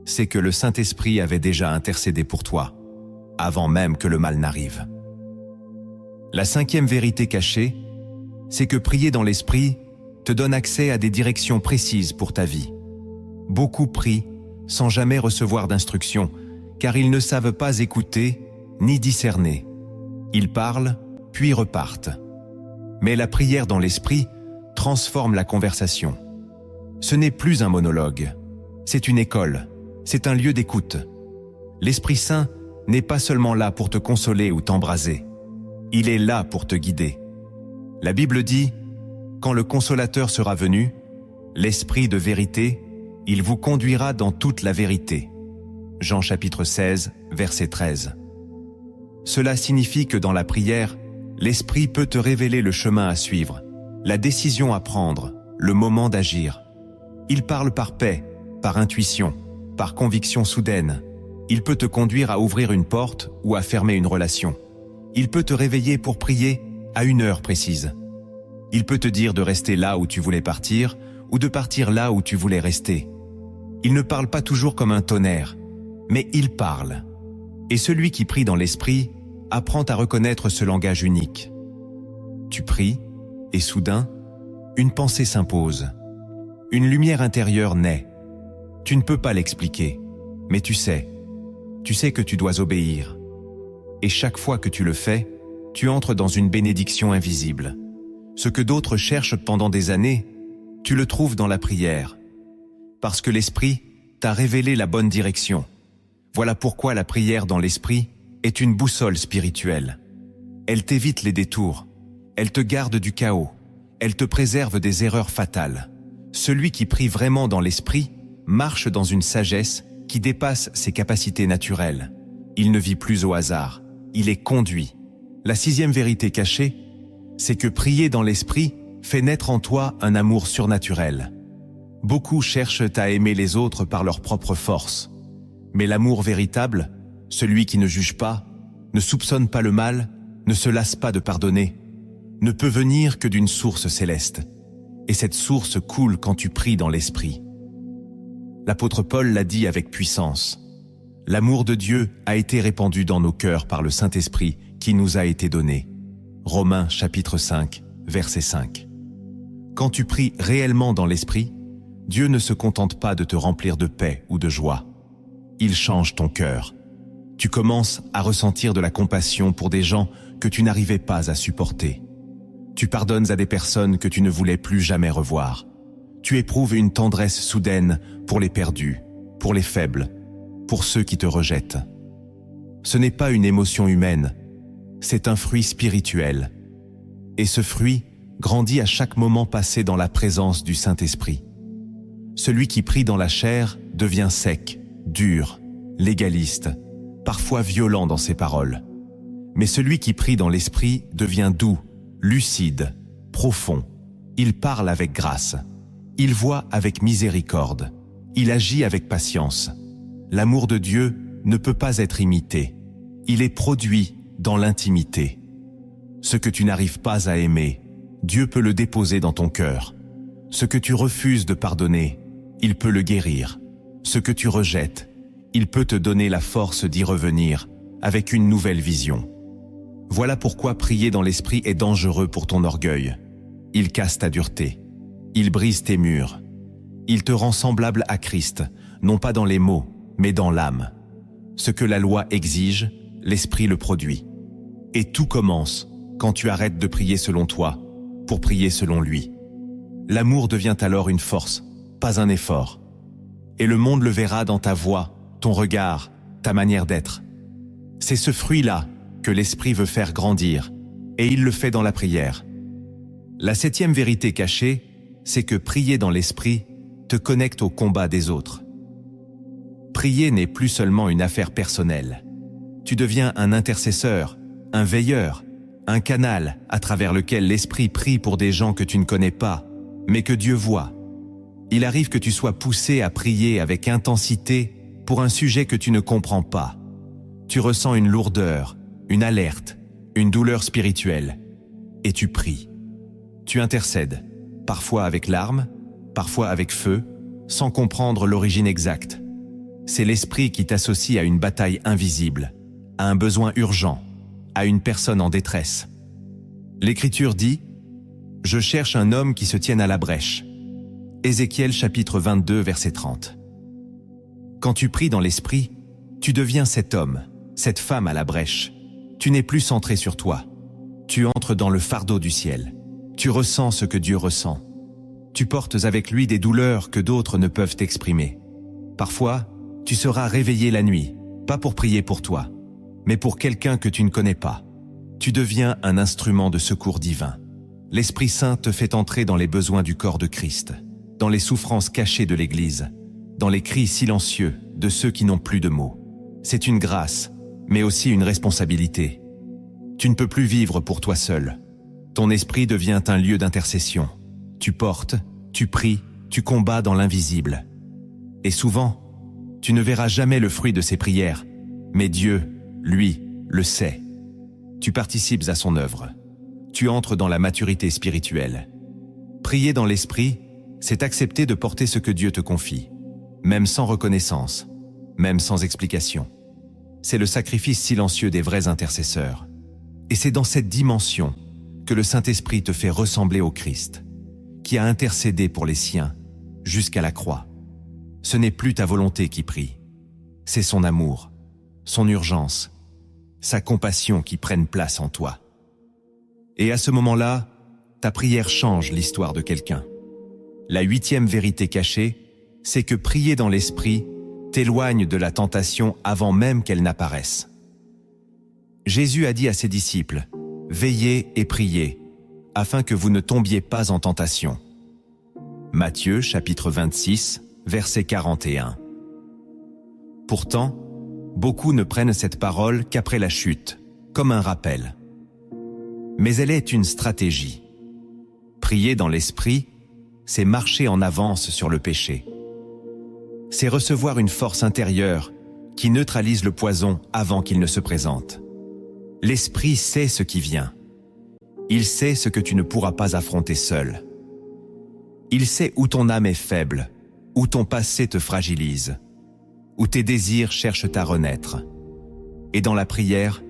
C'est que le Saint-Esprit avait déjà intercédé pour toi, avant même que le mal n'arrive. La cinquième vérité cachée, c'est que prier dans l'Esprit te donne accès à des directions précises pour ta vie. Beaucoup prient sans jamais recevoir d'instructions, car ils ne savent pas écouter ni discerner. Ils parlent, puis repartent. Mais la prière dans l'Esprit transforme la conversation. Ce n'est plus un monologue, c'est une école, c'est un lieu d'écoute. L'Esprit Saint n'est pas seulement là pour te consoler ou t'embraser, il est là pour te guider. La Bible dit, quand le Consolateur sera venu, l'Esprit de vérité, il vous conduira dans toute la vérité. Jean chapitre 16, verset 13. Cela signifie que dans la prière, l'Esprit peut te révéler le chemin à suivre, la décision à prendre, le moment d'agir. Il parle par paix, par intuition, par conviction soudaine. Il peut te conduire à ouvrir une porte ou à fermer une relation. Il peut te réveiller pour prier à une heure précise. Il peut te dire de rester là où tu voulais partir ou de partir là où tu voulais rester. Il ne parle pas toujours comme un tonnerre, mais il parle. Et celui qui prie dans l'esprit apprend à reconnaître ce langage unique. Tu pries, et soudain, une pensée s'impose. Une lumière intérieure naît. Tu ne peux pas l'expliquer, mais tu sais que tu dois obéir. Et chaque fois que tu le fais, tu entres dans une bénédiction invisible. Ce que d'autres cherchent pendant des années, tu le trouves dans la prière. Parce que l'Esprit t'a révélé la bonne direction. Voilà pourquoi la prière dans l'Esprit est une boussole spirituelle. Elle t'évite les détours, elle te garde du chaos, elle te préserve des erreurs fatales. Celui qui prie vraiment dans l'Esprit marche dans une sagesse qui dépasse ses capacités naturelles. Il ne vit plus au hasard, il est conduit. La sixième vérité cachée, c'est que prier dans l'Esprit fait naître en toi un amour surnaturel. Beaucoup cherchent à aimer les autres par leur propre force. Mais l'amour véritable celui qui ne juge pas, ne soupçonne pas le mal, ne se lasse pas de pardonner, ne peut venir que d'une source céleste. Et cette source coule quand tu pries dans l'Esprit. L'apôtre Paul l'a dit avec puissance. L'amour de Dieu a été répandu dans nos cœurs par le Saint-Esprit qui nous a été donné. Romains chapitre 5, verset 5. Quand tu pries réellement dans l'Esprit, Dieu ne se contente pas de te remplir de paix ou de joie. Il change ton cœur. Tu commences à ressentir de la compassion pour des gens que tu n'arrivais pas à supporter. Tu pardonnes à des personnes que tu ne voulais plus jamais revoir. Tu éprouves une tendresse soudaine pour les perdus, pour les faibles, pour ceux qui te rejettent. Ce n'est pas une émotion humaine, c'est un fruit spirituel. Et ce fruit grandit à chaque moment passé dans la présence du Saint-Esprit. Celui qui prie dans la chair devient sec, dur, légaliste, parfois violent dans ses paroles. Mais celui qui prie dans l'Esprit devient doux, lucide, profond. Il parle avec grâce. Il voit avec miséricorde. Il agit avec patience. L'amour de Dieu ne peut pas être imité. Il est produit dans l'intimité. Ce que tu n'arrives pas à aimer, Dieu peut le déposer dans ton cœur. Ce que tu refuses de pardonner, il peut le guérir. Ce que tu rejettes, il peut te donner la force d'y revenir avec une nouvelle vision. Voilà pourquoi prier dans l'Esprit est dangereux pour ton orgueil. Il casse ta dureté. Il brise tes murs. Il te rend semblable à Christ, non pas dans les mots, mais dans l'âme. Ce que la loi exige, l'Esprit le produit. Et tout commence quand tu arrêtes de prier selon toi, pour prier selon lui. L'amour devient alors une force, pas un effort. Et le monde le verra dans ta voix, ton regard, ta manière d'être. C'est ce fruit-là que l'Esprit veut faire grandir, et il le fait dans la prière. La 7e vérité cachée, c'est que prier dans l'Esprit te connecte au combat des autres. Prier n'est plus seulement une affaire personnelle. Tu deviens un intercesseur, un veilleur, un canal à travers lequel l'Esprit prie pour des gens que tu ne connais pas, mais que Dieu voit. Il arrive que tu sois poussé à prier avec intensité pour un sujet que tu ne comprends pas. Tu ressens une lourdeur, une alerte, une douleur spirituelle, et tu pries. Tu intercèdes, parfois avec larmes, parfois avec feu, sans comprendre l'origine exacte. C'est l'Esprit qui t'associe à une bataille invisible, à un besoin urgent, à une personne en détresse. L'Écriture dit « Je cherche un homme qui se tienne à la brèche ». Ézéchiel chapitre 22, verset 30. Quand tu pries dans l'Esprit, tu deviens cet homme, cette femme à la brèche. Tu n'es plus centré sur toi. Tu entres dans le fardeau du ciel. Tu ressens ce que Dieu ressent. Tu portes avec lui des douleurs que d'autres ne peuvent exprimer. Parfois, tu seras réveillé la nuit, pas pour prier pour toi, mais pour quelqu'un que tu ne connais pas. Tu deviens un instrument de secours divin. L'Esprit Saint te fait entrer dans les besoins du corps de Christ, dans les souffrances cachées de l'Église, dans les cris silencieux de ceux qui n'ont plus de mots. C'est une grâce, mais aussi une responsabilité. Tu ne peux plus vivre pour toi seul. Ton esprit devient un lieu d'intercession. Tu portes, tu pries, tu combats dans l'invisible. Et souvent, tu ne verras jamais le fruit de ces prières, mais Dieu, lui, le sait. Tu participes à son œuvre. Tu entres dans la maturité spirituelle. Prier dans l'esprit, c'est accepter de porter ce que Dieu te confie, même sans reconnaissance, même sans explication. C'est le sacrifice silencieux des vrais intercesseurs. Et c'est dans cette dimension que le Saint-Esprit te fait ressembler au Christ, qui a intercédé pour les siens jusqu'à la croix. Ce n'est plus ta volonté qui prie, c'est son amour, son urgence, sa compassion qui prennent place en toi. Et à ce moment-là, ta prière change l'histoire de quelqu'un. La 8e vérité cachée, c'est que prier dans l'esprit t'éloigne de la tentation avant même qu'elle n'apparaisse. Jésus a dit à ses disciples, « Veillez et priez, afin que vous ne tombiez pas en tentation. » Matthieu chapitre 26, verset 41. Pourtant, beaucoup ne prennent cette parole qu'après la chute, comme un rappel. Mais elle est une stratégie. Prier dans l'esprit, c'est marcher en avance sur le péché. C'est recevoir une force intérieure qui neutralise le poison avant qu'il ne se présente. L'esprit sait ce qui vient. Il sait ce que tu ne pourras pas affronter seul. Il sait où ton âme est faible, où ton passé te fragilise, où tes désirs cherchent à renaître. Et dans la prière,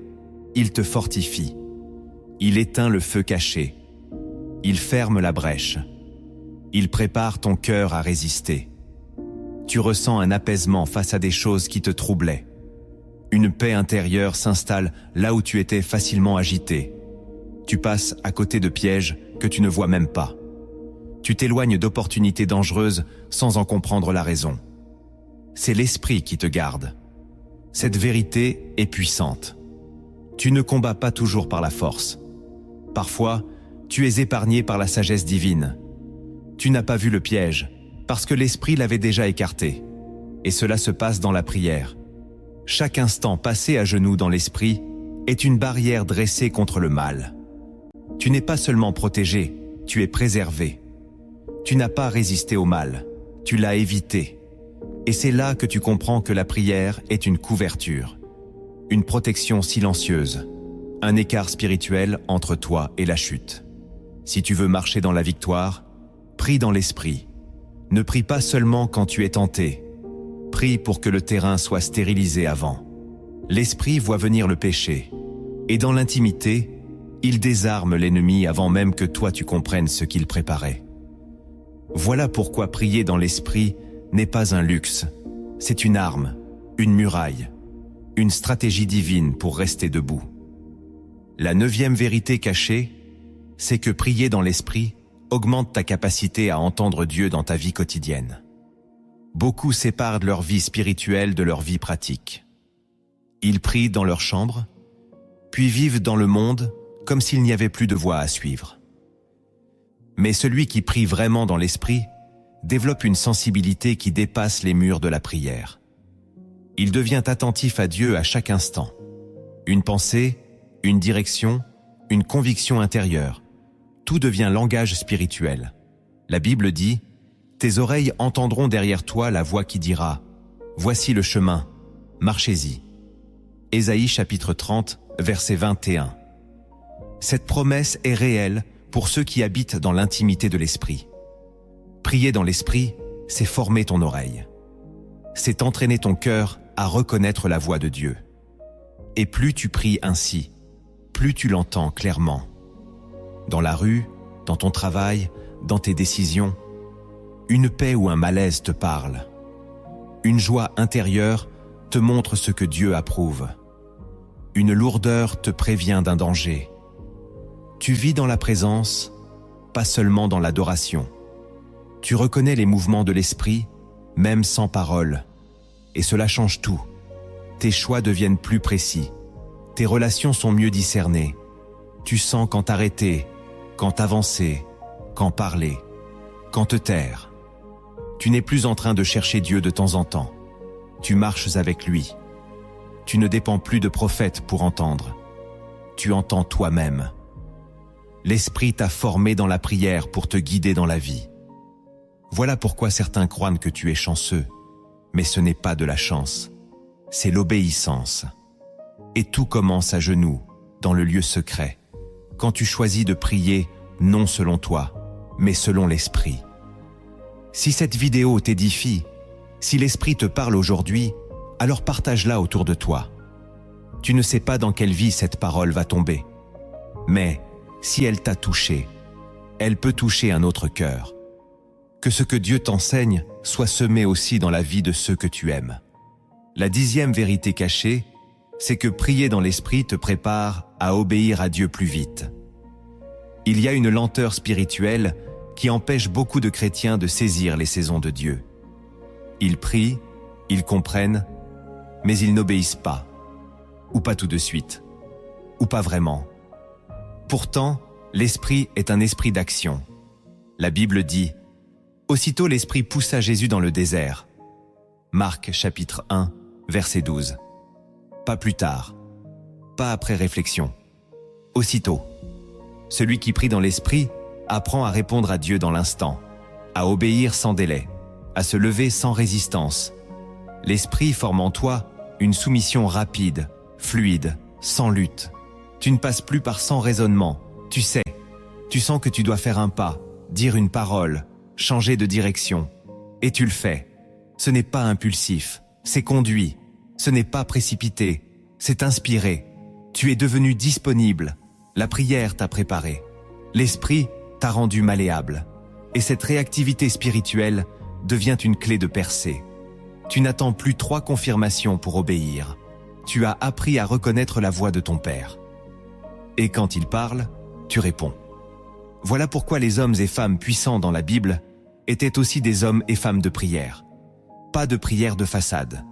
il te fortifie. Il éteint le feu caché. Il ferme la brèche. Il prépare ton cœur à résister. Tu ressens un apaisement face à des choses qui te troublaient. Une paix intérieure s'installe là où tu étais facilement agité. Tu passes à côté de pièges que tu ne vois même pas. Tu t'éloignes d'opportunités dangereuses sans en comprendre la raison. C'est l'esprit qui te garde. Cette vérité est puissante. Tu ne combats pas toujours par la force. Parfois, tu es épargné par la sagesse divine. Tu n'as pas vu le piège, parce que l'esprit l'avait déjà écarté. Et cela se passe dans la prière. Chaque instant passé à genoux dans l'esprit est une barrière dressée contre le mal. Tu n'es pas seulement protégé, tu es préservé. Tu n'as pas résisté au mal, tu l'as évité. Et c'est là que tu comprends que la prière est une couverture, une protection silencieuse, un écart spirituel entre toi et la chute. Si tu veux marcher dans la victoire, prie dans l'esprit. Ne prie pas seulement quand tu es tenté. Prie pour que le terrain soit stérilisé avant. L'esprit voit venir le péché. Et dans l'intimité, il désarme l'ennemi avant même que toi tu comprennes ce qu'il préparait. Voilà pourquoi prier dans l'esprit n'est pas un luxe. C'est une arme, une muraille, une stratégie divine pour rester debout. La 9e vérité cachée, c'est que prier dans l'esprit augmente ta capacité à entendre Dieu dans ta vie quotidienne. Beaucoup séparent leur vie spirituelle de leur vie pratique. Ils prient dans leur chambre, puis vivent dans le monde comme s'il n'y avait plus de voie à suivre. Mais celui qui prie vraiment dans l'esprit développe une sensibilité qui dépasse les murs de la prière. Il devient attentif à Dieu à chaque instant. Une pensée, une direction, une conviction intérieure. Tout devient langage spirituel. La Bible dit « Tes oreilles entendront derrière toi la voix qui dira « Voici le chemin, marchez-y ». Ésaïe chapitre 30, verset 21. Cette promesse est réelle pour ceux qui habitent dans l'intimité de l'esprit. Prier dans l'esprit, c'est former ton oreille. C'est entraîner ton cœur à reconnaître la voix de Dieu. Et plus tu pries ainsi, plus tu l'entends clairement. Dans la rue, dans ton travail, dans tes décisions, une paix ou un malaise te parle. Une joie intérieure te montre ce que Dieu approuve. Une lourdeur te prévient d'un danger. Tu vis dans la présence, pas seulement dans l'adoration. Tu reconnais les mouvements de l'esprit, même sans parole. Et cela change tout. Tes choix deviennent plus précis. Tes relations sont mieux discernées. Tu sens quand t'arrêter, quand avancer, quand parler, quand te taire. Tu n'es plus en train de chercher Dieu de temps en temps. Tu marches avec lui. Tu ne dépends plus de prophètes pour entendre. Tu entends toi-même. L'Esprit t'a formé dans la prière pour te guider dans la vie. Voilà pourquoi certains croient que tu es chanceux. Mais ce n'est pas de la chance. C'est l'obéissance. Et tout commence à genoux, dans le lieu secret, quand tu choisis de prier non selon toi, mais selon l'Esprit. Si cette vidéo t'édifie, si l'Esprit te parle aujourd'hui, alors partage-la autour de toi. Tu ne sais pas dans quelle vie cette parole va tomber. Mais si elle t'a touché, elle peut toucher un autre cœur. Que ce que Dieu t'enseigne soit semé aussi dans la vie de ceux que tu aimes. La 10e vérité cachée, c'est que prier dans l'esprit te prépare à obéir à Dieu plus vite. Il y a une lenteur spirituelle qui empêche beaucoup de chrétiens de saisir les saisons de Dieu. Ils prient, ils comprennent, mais ils n'obéissent pas. Ou pas tout de suite. Ou pas vraiment. Pourtant, l'esprit est un esprit d'action. La Bible dit « Aussitôt l'esprit poussa Jésus dans le désert ». Marc chapitre 1, verset 12. Pas plus tard. Pas après réflexion. Aussitôt. Celui qui prie dans l'esprit apprend à répondre à Dieu dans l'instant, à obéir sans délai, à se lever sans résistance. L'esprit forme en toi une soumission rapide, fluide, sans lutte. Tu ne passes plus par 100 raisonnements. Tu sais, tu sens que tu dois faire un pas, dire une parole, changer de direction. Et tu le fais. Ce n'est pas impulsif, c'est conduit. Ce n'est pas précipité, c'est inspiré. Tu es devenu disponible. La prière t'a préparé. L'esprit t'a rendu malléable. Et cette réactivité spirituelle devient une clé de percée. Tu n'attends plus 3 confirmations pour obéir. Tu as appris à reconnaître la voix de ton Père. Et quand il parle, tu réponds. Voilà pourquoi les hommes et femmes puissants dans la Bible étaient aussi des hommes et femmes de prière. Pas de prière de façade,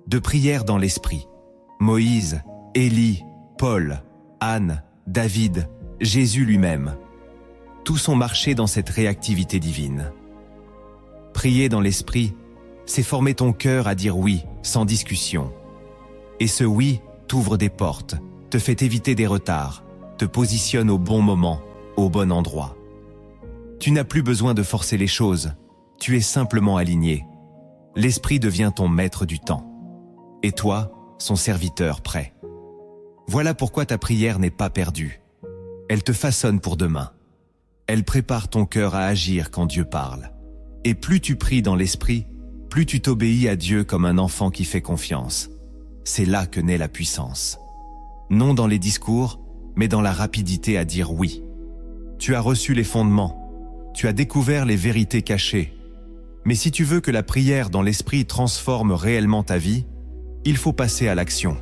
de prière dans l'esprit. Moïse, Élie, Paul, Anne, David, Jésus lui-même. Tous ont marché dans cette réactivité divine. Prier dans l'esprit, c'est former ton cœur à dire oui, sans discussion. Et ce oui t'ouvre des portes, te fait éviter des retards, te positionne au bon moment, au bon endroit. Tu n'as plus besoin de forcer les choses, tu es simplement aligné. L'esprit devient ton maître du temps. Et toi, son serviteur prêt. Voilà pourquoi ta prière n'est pas perdue. Elle te façonne pour demain. Elle prépare ton cœur à agir quand Dieu parle. Et plus tu pries dans l'esprit, plus tu t'obéis à Dieu comme un enfant qui fait confiance. C'est là que naît la puissance. Non dans les discours, mais dans la rapidité à dire oui. Tu as reçu les fondements. Tu as découvert les vérités cachées. Mais si tu veux que la prière dans l'esprit transforme réellement ta vie, il faut passer à l'action.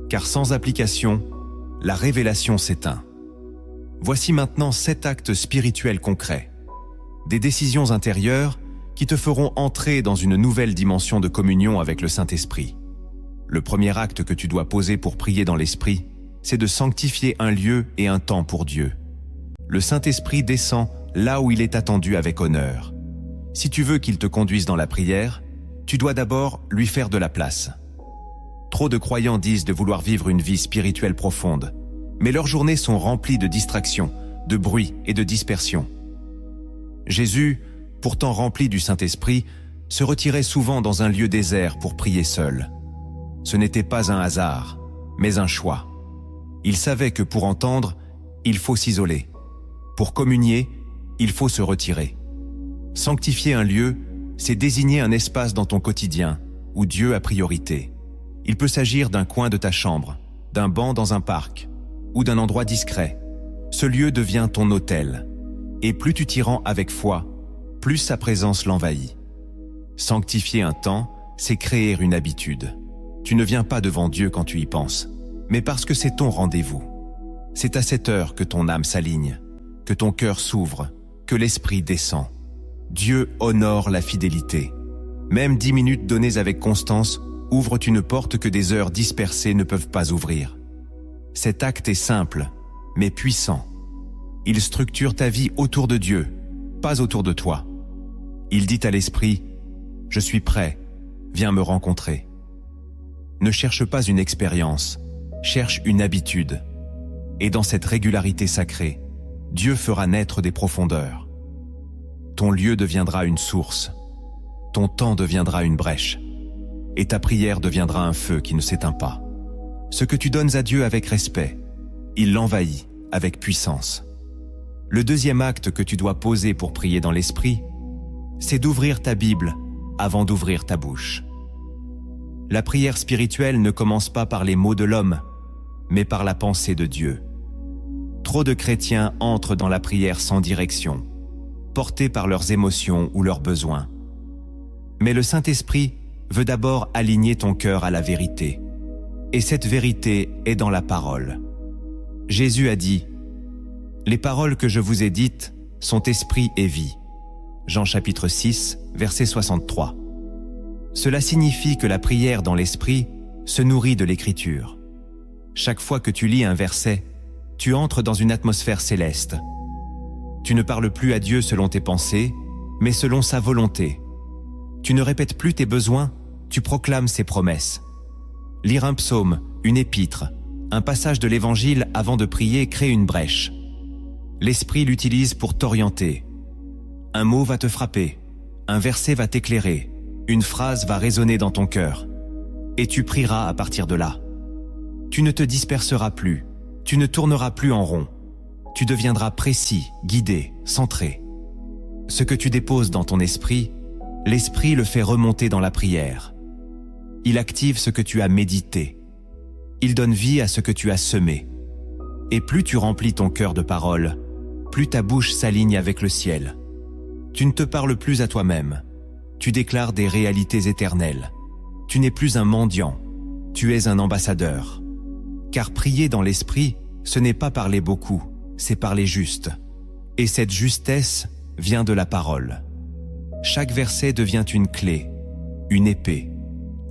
Car sans application, la révélation s'éteint. Voici maintenant 7 actes spirituels concrets. Des décisions intérieures qui te feront entrer dans une nouvelle dimension de communion avec le Saint-Esprit. Le premier acte que tu dois poser pour prier dans l'Esprit, c'est de sanctifier un lieu et un temps pour Dieu. Le Saint-Esprit descend là où il est attendu avec honneur. Si tu veux qu'il te conduise dans la prière, tu dois d'abord lui faire de la place. Trop de croyants disent de vouloir vivre une vie spirituelle profonde, mais leurs journées sont remplies de distractions, de bruit et de dispersion. Jésus, pourtant rempli du Saint-Esprit, se retirait souvent dans un lieu désert pour prier seul. Ce n'était pas un hasard, mais un choix. Il savait que pour entendre, il faut s'isoler. Pour communier, il faut se retirer. Sanctifier un lieu, c'est désigner un espace dans ton quotidien où Dieu a priorité. Il peut s'agir d'un coin de ta chambre, d'un banc dans un parc ou d'un endroit discret. Ce lieu devient ton autel. Et plus tu t'y rends avec foi, plus sa présence l'envahit. Sanctifier un temps, c'est créer une habitude. Tu ne viens pas devant Dieu quand tu y penses, mais parce que c'est ton rendez-vous. C'est à cette heure que ton âme s'aligne, que ton cœur s'ouvre, que l'esprit descend. Dieu honore la fidélité. Même 10 minutes données avec constance ouvrent une porte que des heures dispersées ne peuvent pas ouvrir. Cet acte est simple, mais puissant. Il structure ta vie autour de Dieu, pas autour de toi. Il dit à l'esprit, « Je suis prêt, viens me rencontrer ». Ne cherche pas une expérience, cherche une habitude. Et dans cette régularité sacrée, Dieu fera naître des profondeurs. Ton lieu deviendra une source, ton temps deviendra une brèche, et ta prière deviendra un feu qui ne s'éteint pas. Ce que tu donnes à Dieu avec respect, il l'envahit avec puissance. Le deuxième acte que tu dois poser pour prier dans l'esprit, c'est d'ouvrir ta Bible avant d'ouvrir ta bouche. La prière spirituelle ne commence pas par les mots de l'homme, mais par la pensée de Dieu. Trop de chrétiens entrent dans la prière sans direction, portés par leurs émotions ou leurs besoins. Mais le Saint-Esprit veut d'abord aligner ton cœur à la vérité. Et cette vérité est dans la parole. Jésus a dit « Les paroles que je vous ai dites sont esprit et vie ». Jean chapitre 6, verset 63. Cela signifie que la prière dans l'esprit se nourrit de l'écriture. Chaque fois que tu lis un verset, tu entres dans une atmosphère céleste. Tu ne parles plus à Dieu selon tes pensées, mais selon sa volonté. Tu ne répètes plus tes besoins, tu proclames ses promesses. Lire un psaume, une épître, un passage de l'Évangile avant de prier crée une brèche. L'Esprit l'utilise pour t'orienter. Un mot va te frapper, un verset va t'éclairer, une phrase va résonner dans ton cœur. et tu prieras à partir de là. Tu ne te disperseras plus, tu ne tourneras plus en rond. Tu deviendras précis, guidé, centré. Ce que tu déposes dans ton esprit, l'esprit le fait remonter dans la prière. Il active ce que tu as médité. Il donne vie à ce que tu as semé. Et plus tu remplis ton cœur de paroles, plus ta bouche s'aligne avec le ciel. Tu ne te parles plus à toi-même. Tu déclares des réalités éternelles. Tu n'es plus un mendiant. Tu es un ambassadeur. Car prier dans l'esprit, ce n'est pas parler beaucoup, c'est parler juste. Et cette justesse vient de la parole. Chaque verset devient une clé, une épée,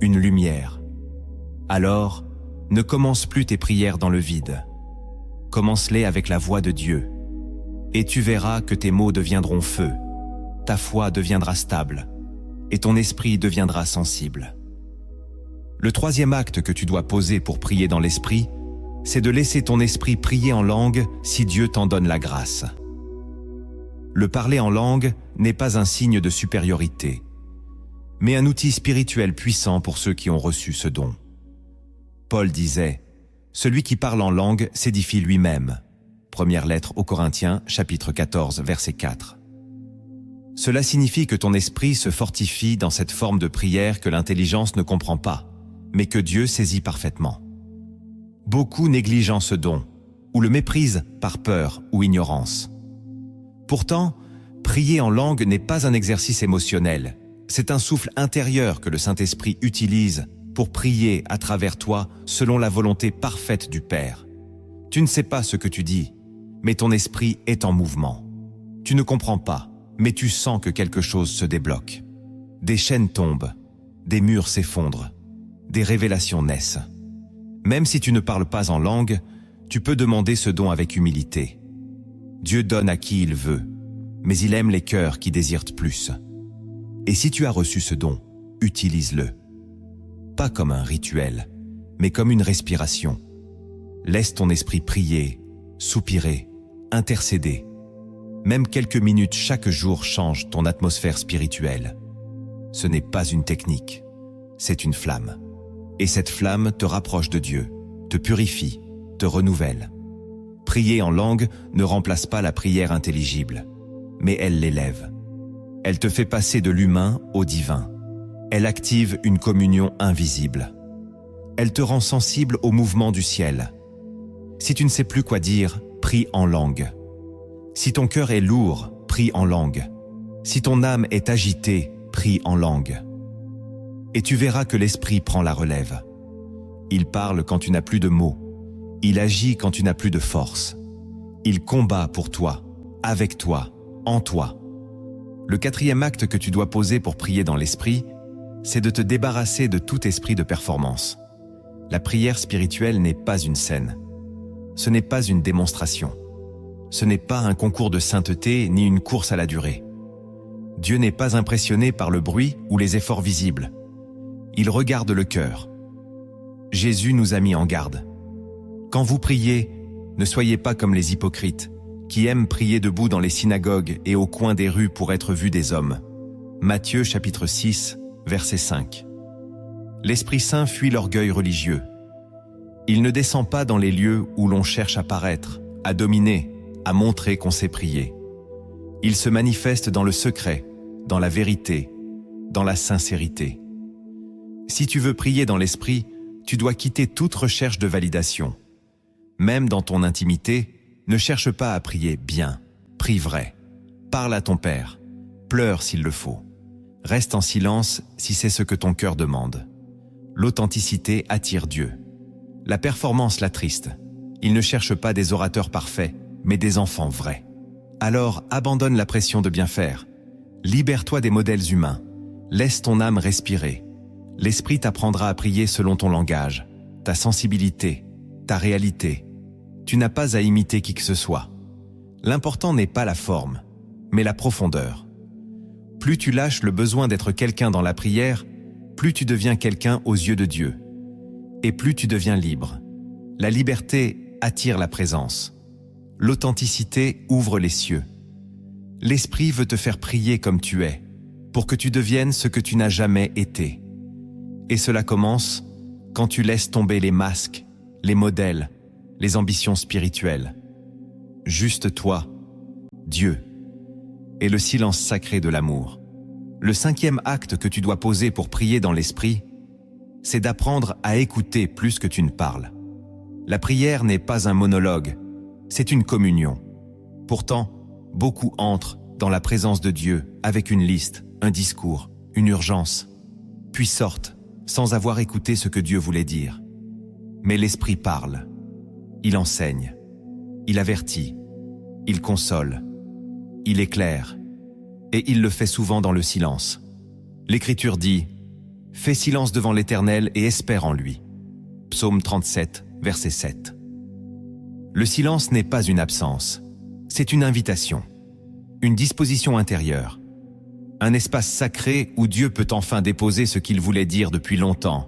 une lumière. Alors, ne commence plus tes prières dans le vide. Commence-les avec la voix de Dieu. Et tu verras que tes mots deviendront feu, ta foi deviendra stable, et ton esprit deviendra sensible. Le troisième acte que tu dois poser pour prier dans l'esprit, c'est de laisser ton esprit prier en langue si Dieu t'en donne la grâce. Le parler en langue n'est pas un signe de supériorité, mais un outil spirituel puissant pour ceux qui ont reçu ce don. Paul disait « Celui qui parle en langue s'édifie lui-même ». Première lettre aux Corinthiens, chapitre 14, verset 4. Cela signifie que ton esprit se fortifie dans cette forme de prière que l'intelligence ne comprend pas, mais que Dieu saisit parfaitement. Beaucoup négligent ce don, ou le méprisent par peur ou ignorance. Pourtant, prier en langue n'est pas un exercice émotionnel, c'est un souffle intérieur que le Saint-Esprit utilise pour prier à travers toi selon la volonté parfaite du Père. Tu ne sais pas ce que tu dis, mais ton esprit est en mouvement. Tu ne comprends pas, mais tu sens que quelque chose se débloque. Des chaînes tombent, des murs s'effondrent, des révélations naissent. Même si tu ne parles pas en langue, tu peux demander ce don avec humilité. Dieu donne à qui il veut, mais il aime les cœurs qui désirent plus. Et si tu as reçu ce don, utilise-le. Pas comme un rituel, mais comme une respiration. Laisse ton esprit prier, soupirer, intercéder. Même quelques minutes chaque jour changent ton atmosphère spirituelle. Ce n'est pas une technique, c'est une flamme. Et cette flamme te rapproche de Dieu, te purifie, te renouvelle. Prier en langue ne remplace pas la prière intelligible, mais elle l'élève. Elle te fait passer de l'humain au divin. Elle active une communion invisible. Elle te rend sensible au mouvement du ciel. Si tu ne sais plus quoi dire, prie en langue. Si ton cœur est lourd, prie en langue. Si ton âme est agitée, prie en langue. Et tu verras que l'esprit prend la relève. Il parle quand tu n'as plus de mots. Il agit quand tu n'as plus de force. Il combat pour toi, avec toi, en toi. Le quatrième acte que tu dois poser pour prier dans l'esprit, c'est de te débarrasser de tout esprit de performance. La prière spirituelle n'est pas une scène. Ce n'est pas une démonstration. Ce n'est pas un concours de sainteté ni une course à la durée. Dieu n'est pas impressionné par le bruit ou les efforts visibles. Il regarde le cœur. Jésus nous a mis en garde. Quand vous priez, ne soyez pas comme les hypocrites, qui aiment prier debout dans les synagogues et au coin des rues pour être vus des hommes. Matthieu chapitre 6, verset 5. L'Esprit Saint fuit l'orgueil religieux. Il ne descend pas dans les lieux où l'on cherche à paraître, à dominer, à montrer qu'on sait prier. Il se manifeste dans le secret, dans la vérité, dans la sincérité. Si tu veux prier dans l'esprit, tu dois quitter toute recherche de validation. Même dans ton intimité, ne cherche pas à prier bien, prie vrai. Parle à ton Père, pleure s'il le faut. Reste en silence si c'est ce que ton cœur demande. L'authenticité attire Dieu. La performance l'attriste. Il ne cherche pas des orateurs parfaits, mais des enfants vrais. Alors abandonne la pression de bien faire. Libère-toi des modèles humains. Laisse ton âme respirer. L'Esprit t'apprendra à prier selon ton langage, ta sensibilité, ta réalité. Tu n'as pas à imiter qui que ce soit. L'important n'est pas la forme, mais la profondeur. Plus tu lâches le besoin d'être quelqu'un dans la prière, plus tu deviens quelqu'un aux yeux de Dieu. Et plus tu deviens libre. La liberté attire la présence. L'authenticité ouvre les cieux. L'Esprit veut te faire prier comme tu es, pour que tu deviennes ce que tu n'as jamais été. Et cela commence quand tu laisses tomber les masques, les modèles, les ambitions spirituelles. Juste toi, Dieu, et le silence sacré de l'amour. Le 5e acte que tu dois poser pour prier dans l'esprit, c'est d'apprendre à écouter plus que tu ne parles. La prière n'est pas un monologue, c'est une communion. Pourtant, beaucoup entrent dans la présence de Dieu avec une liste, un discours, une urgence, puis sortent sans avoir écouté ce que Dieu voulait dire. Mais l'Esprit parle, il enseigne, il avertit, il console, il éclaire, et il le fait souvent dans le silence. L'Écriture dit « Fais silence devant l'Éternel et espère en lui ». Psaume 37, verset 7. Le silence n'est pas une absence, c'est une invitation, une disposition intérieure, un espace sacré où Dieu peut enfin déposer ce qu'il voulait dire depuis longtemps.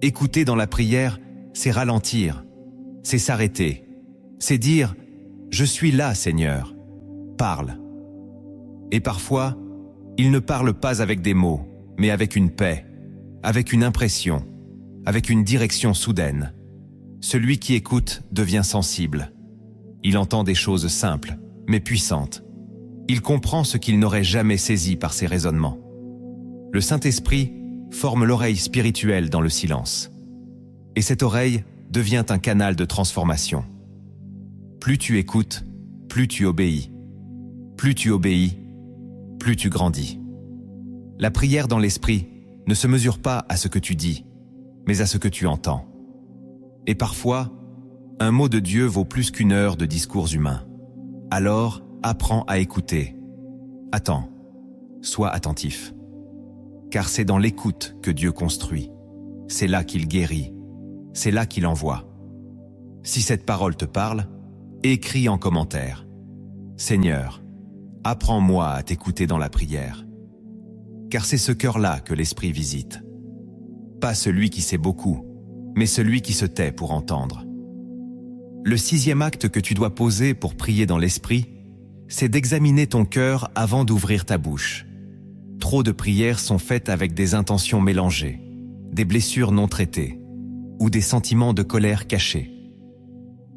Écouter dans la prière, c'est ralentir, c'est s'arrêter, c'est dire « Je suis là, Seigneur, parle ». Et parfois, il ne parle pas avec des mots, mais avec une paix, avec une impression, avec une direction soudaine. Celui qui écoute devient sensible. Il entend des choses simples, mais puissantes. Il comprend ce qu'il n'aurait jamais saisi par ses raisonnements. Le Saint-Esprit forme l'oreille spirituelle dans le silence. Et cette oreille devient un canal de transformation. Plus tu écoutes, plus tu obéis. Plus tu obéis, plus tu grandis. La prière dans l'esprit ne se mesure pas à ce que tu dis, mais à ce que tu entends. Et parfois, un mot de Dieu vaut plus qu'une heure de discours humains. Alors, apprends à écouter. Attends, sois attentif. Car c'est dans l'écoute que Dieu construit. C'est là qu'il guérit. C'est là qu'il envoie. Si cette parole te parle, écris en commentaire. Seigneur, apprends-moi à t'écouter dans la prière. Car c'est ce cœur-là que l'Esprit visite. Pas celui qui sait beaucoup, mais celui qui se tait pour entendre. Le 6e acte que tu dois poser pour prier dans l'Esprit, c'est d'examiner ton cœur avant d'ouvrir ta bouche. Trop de prières sont faites avec des intentions mélangées, des blessures non traitées, ou des sentiments de colère cachés.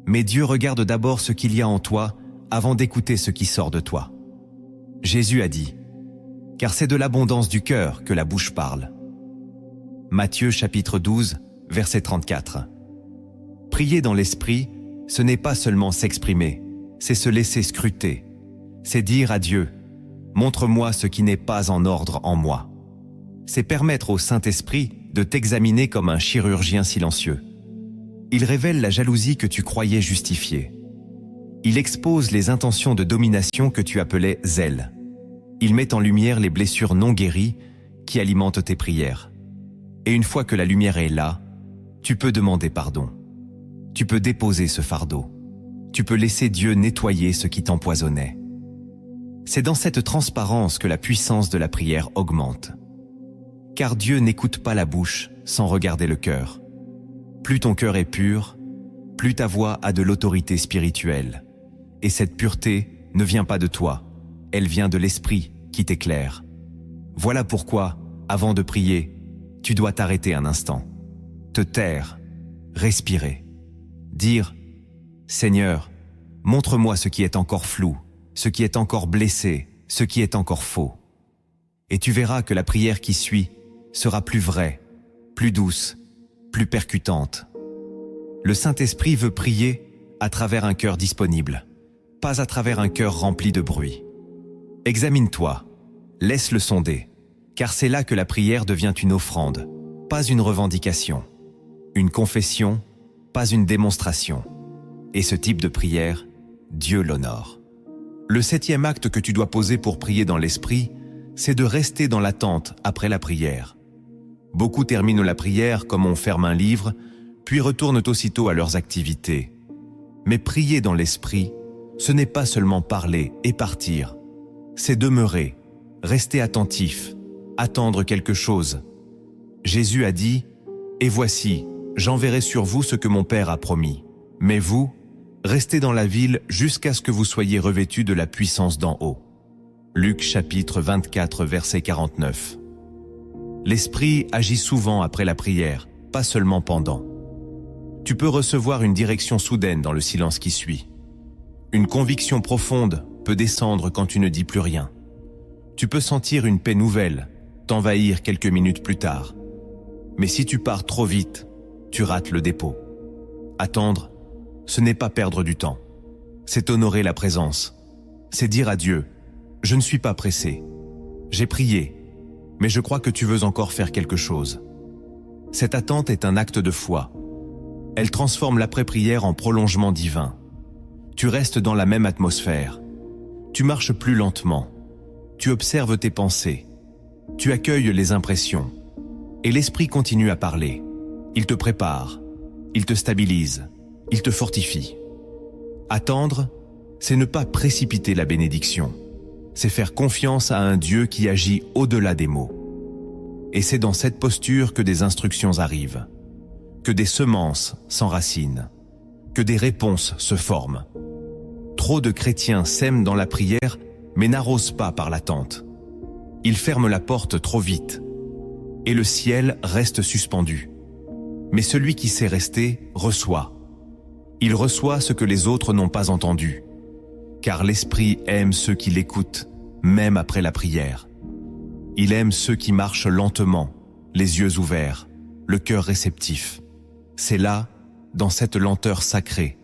Mais Dieu regarde d'abord ce qu'il y a en toi avant d'écouter ce qui sort de toi. Jésus a dit « Car c'est de l'abondance du cœur que la bouche parle ». Matthieu chapitre 12, verset 34. Prier dans l'esprit, ce n'est pas seulement s'exprimer, c'est se laisser scruter. C'est dire à Dieu « Montre-moi ce qui n'est pas en ordre en moi ». C'est permettre au Saint-Esprit de t'examiner comme un chirurgien silencieux. Il révèle la jalousie que tu croyais justifiée. Il expose les intentions de domination que tu appelais zèle. Il met en lumière les blessures non guéries qui alimentent tes prières. Et une fois que la lumière est là, tu peux demander pardon. Tu peux déposer ce fardeau. Tu peux laisser Dieu nettoyer ce qui t'empoisonnait. C'est dans cette transparence que la puissance de la prière augmente. Car Dieu n'écoute pas la bouche sans regarder le cœur. Plus ton cœur est pur, plus ta voix a de l'autorité spirituelle. Et cette pureté ne vient pas de toi, elle vient de l'Esprit qui t'éclaire. Voilà pourquoi, avant de prier, tu dois t'arrêter un instant, te taire, respirer, dire « Seigneur, montre-moi ce qui est encore flou, ce qui est encore blessé, ce qui est encore faux. » Et tu verras que la prière qui suit sera plus vraie, plus douce, plus percutante. Le Saint-Esprit veut prier à travers un cœur disponible, pas à travers un cœur rempli de bruit. Examine-toi, laisse-le sonder, car c'est là que la prière devient une offrande, pas une revendication, une confession, pas une démonstration. Et ce type de prière, Dieu l'honore. Le 7e acte que tu dois poser pour prier dans l'esprit, c'est de rester dans l'attente après la prière. Beaucoup terminent la prière comme on ferme un livre, puis retournent aussitôt à leurs activités. Mais prier dans l'esprit, ce n'est pas seulement parler et partir, c'est demeurer, rester attentif, attendre quelque chose. Jésus a dit « Et voici, j'enverrai sur vous ce que mon Père a promis. Mais vous, restez dans la ville jusqu'à ce que vous soyez revêtus de la puissance d'en haut. » Luc chapitre 24, verset 49. L'Esprit agit souvent après la prière, pas seulement pendant. Tu peux recevoir une direction soudaine dans le silence qui suit. Une conviction profonde peut descendre quand tu ne dis plus rien. Tu peux sentir une paix nouvelle t'envahir quelques minutes plus tard. Mais si tu pars trop vite, tu rates le dépôt. Attendre, ce n'est pas perdre du temps. C'est honorer la présence. C'est dire à Dieu, « Je ne suis pas pressé. J'ai prié, mais je crois que tu veux encore faire quelque chose. » Cette attente est un acte de foi. Elle transforme l'après-prière en prolongement divin. Tu restes dans la même atmosphère. Tu marches plus lentement. Tu observes tes pensées. Tu accueilles les impressions. Et l'esprit continue à parler. Il te prépare. Il te stabilise. Il te fortifie. Attendre, c'est ne pas précipiter la bénédiction. C'est faire confiance à un Dieu qui agit au-delà des mots. Et c'est dans cette posture que des instructions arrivent, que des semences s'enracinent, que des réponses se forment. Trop de chrétiens sèment dans la prière, mais n'arrosent pas par l'attente. Ils ferment la porte trop vite, et le ciel reste suspendu. Mais celui qui sait rester reçoit. Il reçoit ce que les autres n'ont pas entendu, car l'Esprit aime ceux qui l'écoutent, même après la prière. Il aime ceux qui marchent lentement, les yeux ouverts, le cœur réceptif. C'est là, dans cette lenteur sacrée,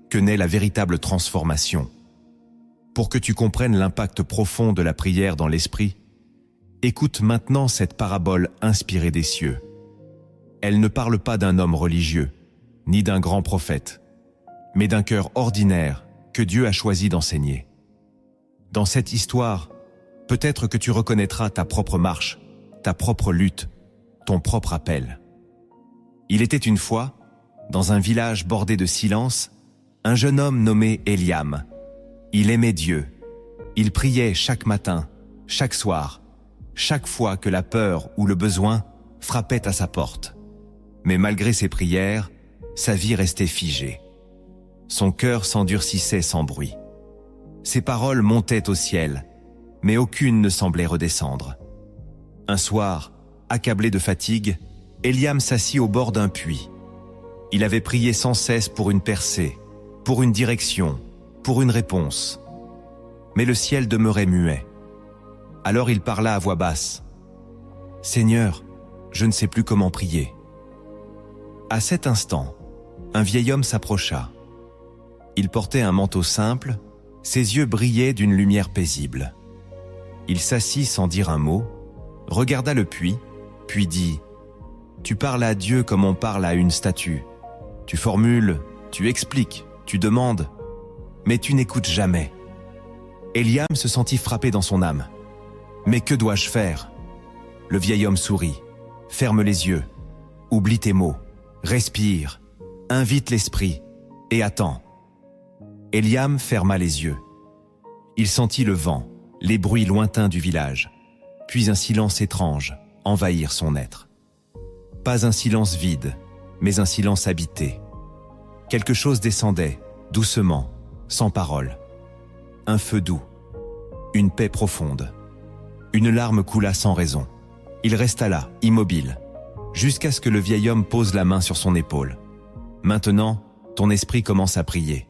que naît la véritable transformation. Pour que tu comprennes l'impact profond de la prière dans l'esprit, écoute maintenant cette parabole inspirée des cieux. Elle ne parle pas d'un homme religieux, ni d'un grand prophète, mais d'un cœur ordinaire que Dieu a choisi d'enseigner. Dans cette histoire, peut-être que tu reconnaîtras ta propre marche, ta propre lutte, ton propre appel. Il était une fois, dans un village bordé de silence, un jeune homme nommé Eliam. Il aimait Dieu. Il priait chaque matin, chaque soir, chaque fois que la peur ou le besoin frappait à sa porte. Mais malgré ses prières, sa vie restait figée. Son cœur s'endurcissait sans bruit. Ses paroles montaient au ciel, mais aucune ne semblait redescendre. Un soir, accablé de fatigue, Eliam s'assit au bord d'un puits. Il avait prié sans cesse pour une percée, pour une direction, pour une réponse. Mais le ciel demeurait muet. Alors il parla à voix basse. « Seigneur, je ne sais plus comment prier. » À cet instant, un vieil homme s'approcha. Il portait un manteau simple, ses yeux brillaient d'une lumière paisible. Il s'assit sans dire un mot, regarda le puits, puis dit « Tu parles à Dieu comme on parle à une statue. Tu formules, tu expliques, tu demandes, mais tu n'écoutes jamais. » Eliam se sentit frappé dans son âme. « Mais que dois-je faire ?» Le vieil homme sourit. « Ferme les yeux, oublie tes mots, respire, invite l'esprit et attends. » Eliam ferma les yeux. Il sentit le vent, les bruits lointains du village, puis un silence étrange envahir son être. Pas un silence vide, mais un silence habité. Quelque chose descendait, doucement, sans parole. Un feu doux, une paix profonde. Une larme coula sans raison. Il resta là, immobile, jusqu'à ce que le vieil homme pose la main sur son épaule. « Maintenant, ton esprit commence à prier. »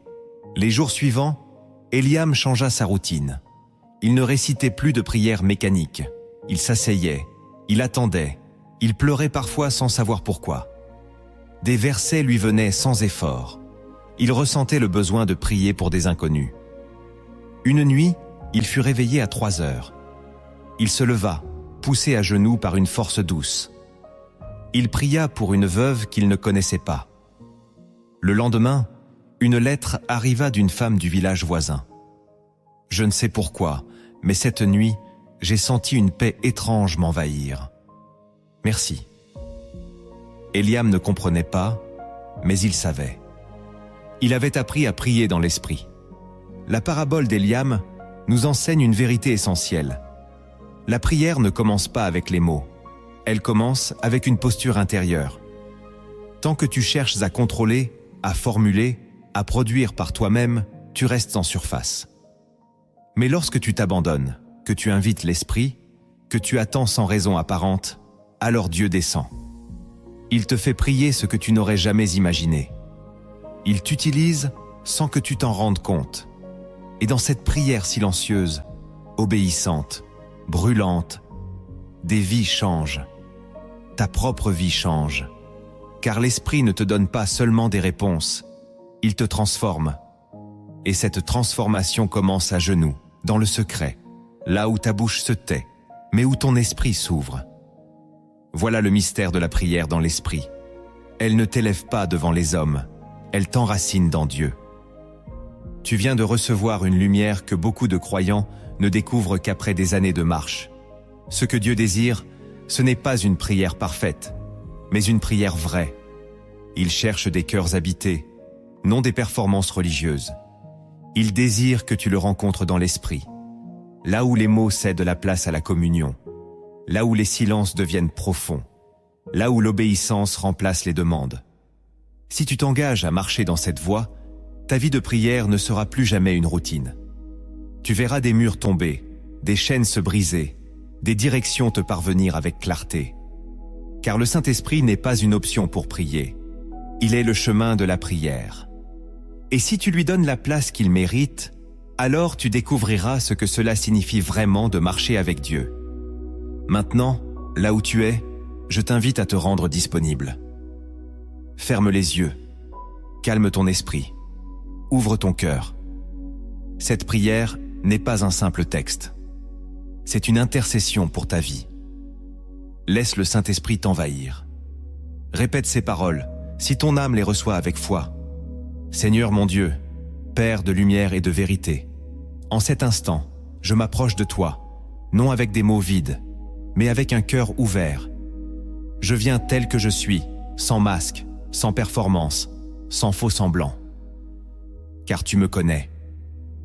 Les jours suivants, Eliam changea sa routine. Il ne récitait plus de prières mécaniques. Il s'asseyait, il attendait, il pleurait parfois sans savoir pourquoi. Des versets lui venaient sans effort. Il ressentait le besoin de prier pour des inconnus. Une nuit, il fut réveillé à 3 heures. Il se leva, poussé à genoux par une force douce. Il pria pour une veuve qu'il ne connaissait pas. Le lendemain, une lettre arriva d'une femme du village voisin. « Je ne sais pourquoi, mais cette nuit, j'ai senti une paix étrange m'envahir. Merci. » Eliam ne comprenait pas, mais il savait. Il avait appris à prier dans l'esprit. La parabole d'Eliam nous enseigne une vérité essentielle. La prière ne commence pas avec les mots. Elle commence avec une posture intérieure. Tant que tu cherches à contrôler, à formuler, à produire par toi-même, tu restes en surface. Mais lorsque tu t'abandonnes, que tu invites l'esprit, que tu attends sans raison apparente, alors Dieu descend. Il te fait prier ce que tu n'aurais jamais imaginé. Il t'utilise sans que tu t'en rendes compte. Et dans cette prière silencieuse, obéissante, brûlante, des vies changent. Ta propre vie change. Car l'Esprit ne te donne pas seulement des réponses, il te transforme. Et cette transformation commence à genoux, dans le secret, là où ta bouche se tait, mais où ton esprit s'ouvre. Voilà le mystère de la prière dans l'Esprit. Elle ne t'élève pas devant les hommes, elle t'enracine dans Dieu. Tu viens de recevoir une lumière que beaucoup de croyants ne découvrent qu'après des années de marche. Ce que Dieu désire, ce n'est pas une prière parfaite, mais une prière vraie. Il cherche des cœurs habités, non des performances religieuses. Il désire que tu le rencontres dans l'esprit, là où les mots cèdent la place à la communion, là où les silences deviennent profonds, là où l'obéissance remplace les demandes. Si tu t'engages à marcher dans cette voie, ta vie de prière ne sera plus jamais une routine. Tu verras des murs tomber, des chaînes se briser, des directions te parvenir avec clarté. Car le Saint-Esprit n'est pas une option pour prier. Il est le chemin de la prière. Et si tu lui donnes la place qu'il mérite, alors tu découvriras ce que cela signifie vraiment de marcher avec Dieu. Maintenant, là où tu es, je t'invite à te rendre disponible. Ferme les yeux, calme ton esprit, ouvre ton cœur. Cette prière n'est pas un simple texte. C'est une intercession pour ta vie. Laisse le Saint-Esprit t'envahir. Répète ces paroles, si ton âme les reçoit avec foi. Seigneur mon Dieu, Père de lumière et de vérité, en cet instant, je m'approche de toi, non avec des mots vides, mais avec un cœur ouvert. Je viens tel que je suis, sans masque, sans performance, sans faux semblant. Car tu me connais.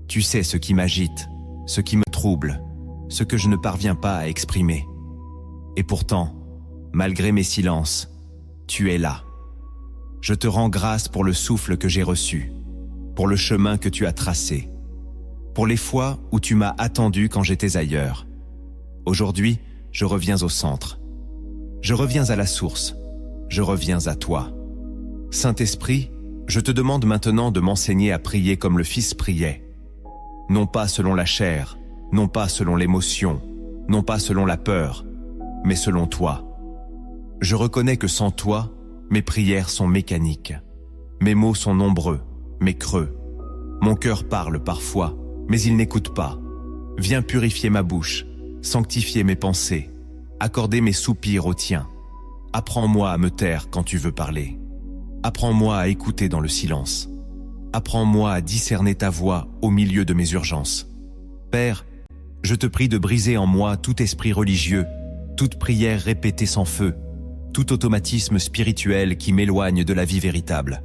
Tu sais ce qui m'agite, ce qui me trouble, ce que je ne parviens pas à exprimer. Et pourtant, malgré mes silences, tu es là. Je te rends grâce pour le souffle que j'ai reçu, pour le chemin que tu as tracé, pour les fois où tu m'as attendu quand j'étais ailleurs. Aujourd'hui, je reviens au centre. Je reviens à la source. Je reviens à toi. Saint-Esprit, je te demande maintenant de m'enseigner à prier comme le Fils priait. Non pas selon la chair, non pas selon l'émotion, non pas selon la peur, mais selon toi. Je reconnais que sans toi, mes prières sont mécaniques. Mes mots sont nombreux, mais creux. Mon cœur parle parfois, mais il n'écoute pas. Viens purifier ma bouche, sanctifier mes pensées, accorder mes soupirs au tien. Apprends-moi à me taire quand tu veux parler. Apprends-moi à écouter dans le silence. Apprends-moi à discerner ta voix au milieu de mes urgences. Père, je te prie de briser en moi tout esprit religieux, toute prière répétée sans feu, tout automatisme spirituel qui m'éloigne de la vie véritable.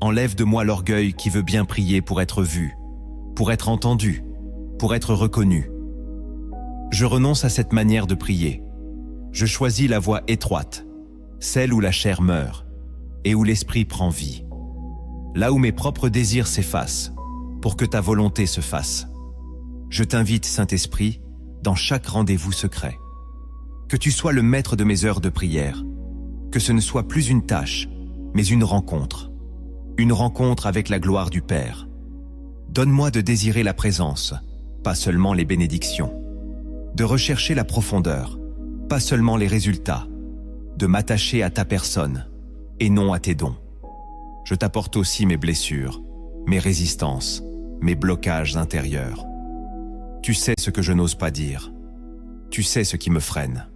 Enlève de moi l'orgueil qui veut bien prier pour être vu, pour être entendu, pour être reconnu. Je renonce à cette manière de prier. Je choisis la voie étroite, celle où la chair meurt et où l'esprit prend vie. Là où mes propres désirs s'effacent, pour que ta volonté se fasse. Je t'invite, Saint-Esprit, dans chaque rendez-vous secret. Que tu sois le maître de mes heures de prière, que ce ne soit plus une tâche, mais une rencontre avec la gloire du Père. Donne-moi de désirer la présence, pas seulement les bénédictions, de rechercher la profondeur, pas seulement les résultats, de m'attacher à ta personne et non à tes dons. Je t'apporte aussi mes blessures, mes résistances, mes blocages intérieurs. Tu sais ce que je n'ose pas dire. Tu sais ce qui me freine.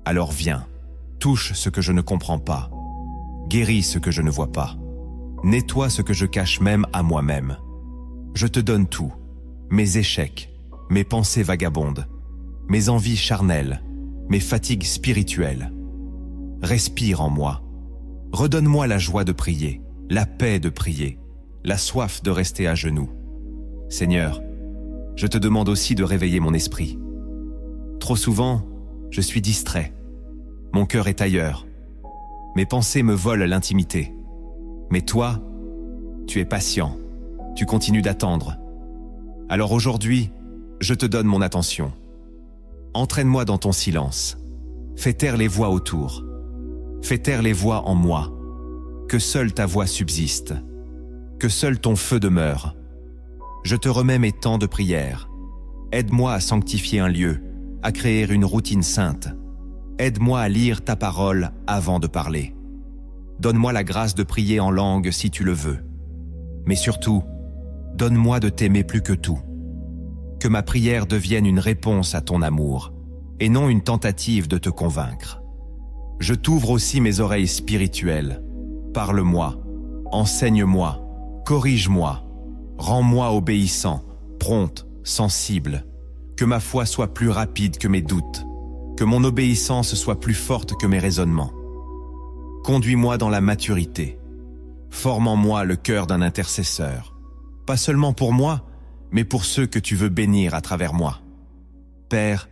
Alors viens, touche ce que je ne comprends pas. Guéris ce que je ne vois pas. Nettoie ce que je cache même à moi-même. Je te donne tout, mes échecs, mes pensées vagabondes, mes envies charnelles, mes fatigues spirituelles. Respire en moi. Redonne-moi la joie de prier, la paix de prier, la soif de rester à genoux. Seigneur, je te demande aussi de réveiller mon esprit. Trop souvent, je suis distrait. Mon cœur est ailleurs. Mes pensées me volent l'intimité. Mais toi, tu es patient. Tu continues d'attendre. Alors aujourd'hui, je te donne mon attention. Entraîne-moi dans ton silence. Fais taire les voix autour. Fais taire les voix en moi. Que seule ta voix subsiste. Que seul ton feu demeure. Je te remets mes temps de prière. Aide-moi à sanctifier un lieu, à créer une routine sainte. Aide-moi à lire ta parole avant de parler. Donne-moi la grâce de prier en langue si tu le veux. Mais surtout, donne-moi de t'aimer plus que tout. Que ma prière devienne une réponse à ton amour, et non une tentative de te convaincre. Je t'ouvre aussi mes oreilles spirituelles. Parle-moi, enseigne-moi, corrige-moi, rends-moi obéissant, prompt, sensible. Que ma foi soit plus rapide que mes doutes, que mon obéissance soit plus forte que mes raisonnements. Conduis-moi dans la maturité. Forme en moi le cœur d'un intercesseur. Pas seulement pour moi, mais pour ceux que tu veux bénir à travers moi. Père,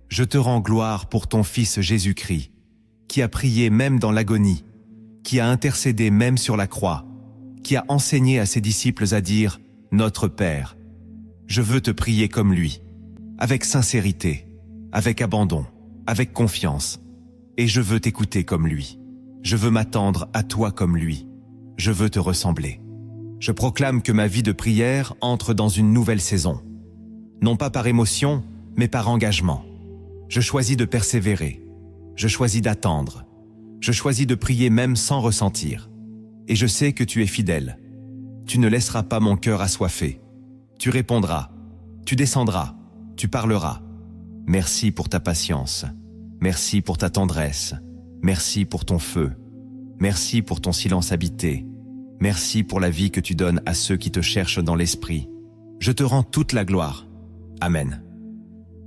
je te rends gloire pour ton Fils Jésus-Christ, qui a prié même dans l'agonie, qui a intercédé même sur la croix, qui a enseigné à ses disciples à dire « Notre Père ». Je veux te prier comme lui, avec sincérité, avec abandon, avec confiance, et je veux t'écouter comme lui. Je veux m'attendre à toi comme lui. Je veux te ressembler. Je proclame que ma vie de prière entre dans une nouvelle saison. Non pas par émotion, mais par engagement. Je choisis de persévérer. Je choisis d'attendre. Je choisis de prier même sans ressentir. Et je sais que tu es fidèle. Tu ne laisseras pas mon cœur assoiffé. Tu répondras. Tu descendras. Tu parleras. Merci pour ta patience. Merci pour ta tendresse. Merci pour ton feu. Merci pour ton silence habité. Merci pour la vie que tu donnes à ceux qui te cherchent dans l'esprit. Je te rends toute la gloire. Amen.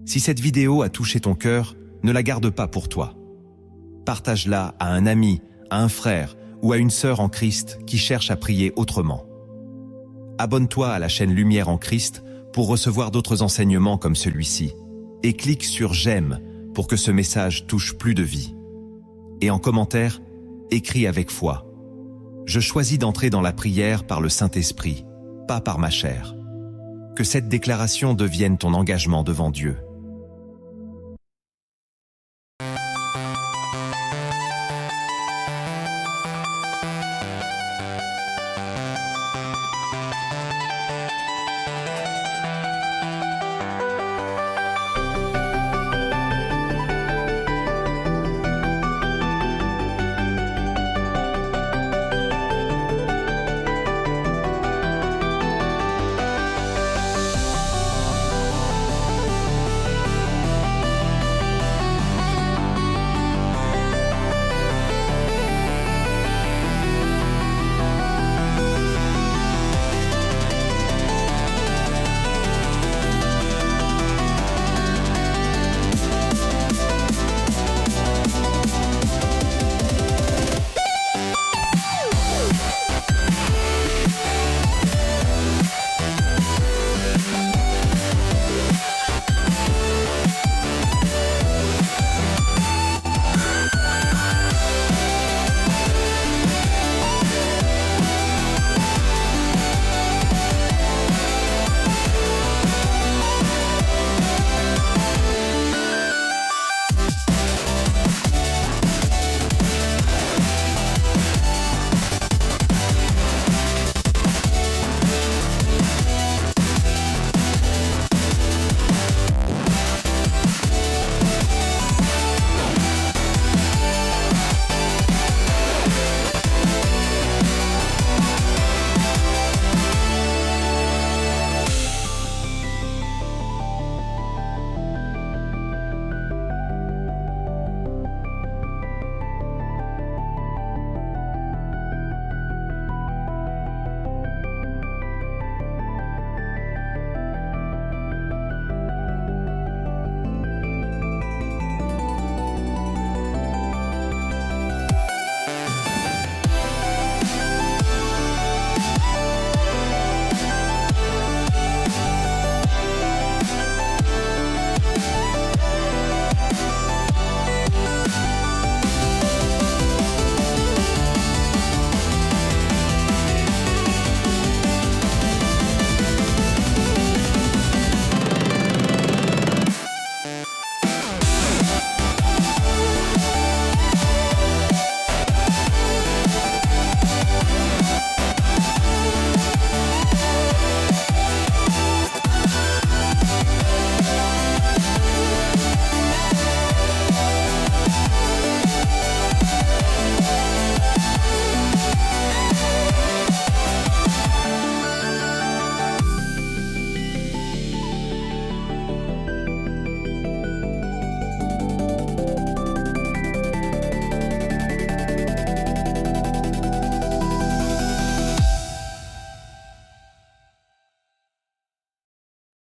Si cette vidéo a touché ton cœur, ne la garde pas pour toi. Partage-la à un ami, à un frère ou à une sœur en Christ qui cherche à prier autrement. Abonne-toi à la chaîne Lumière en Christ pour recevoir d'autres enseignements comme celui-ci et clique sur « J'aime » pour que ce message touche plus de vies. Et en commentaire, écris avec foi. Je choisis d'entrer dans la prière par le Saint-Esprit, pas par ma chair. Que cette déclaration devienne ton engagement devant Dieu.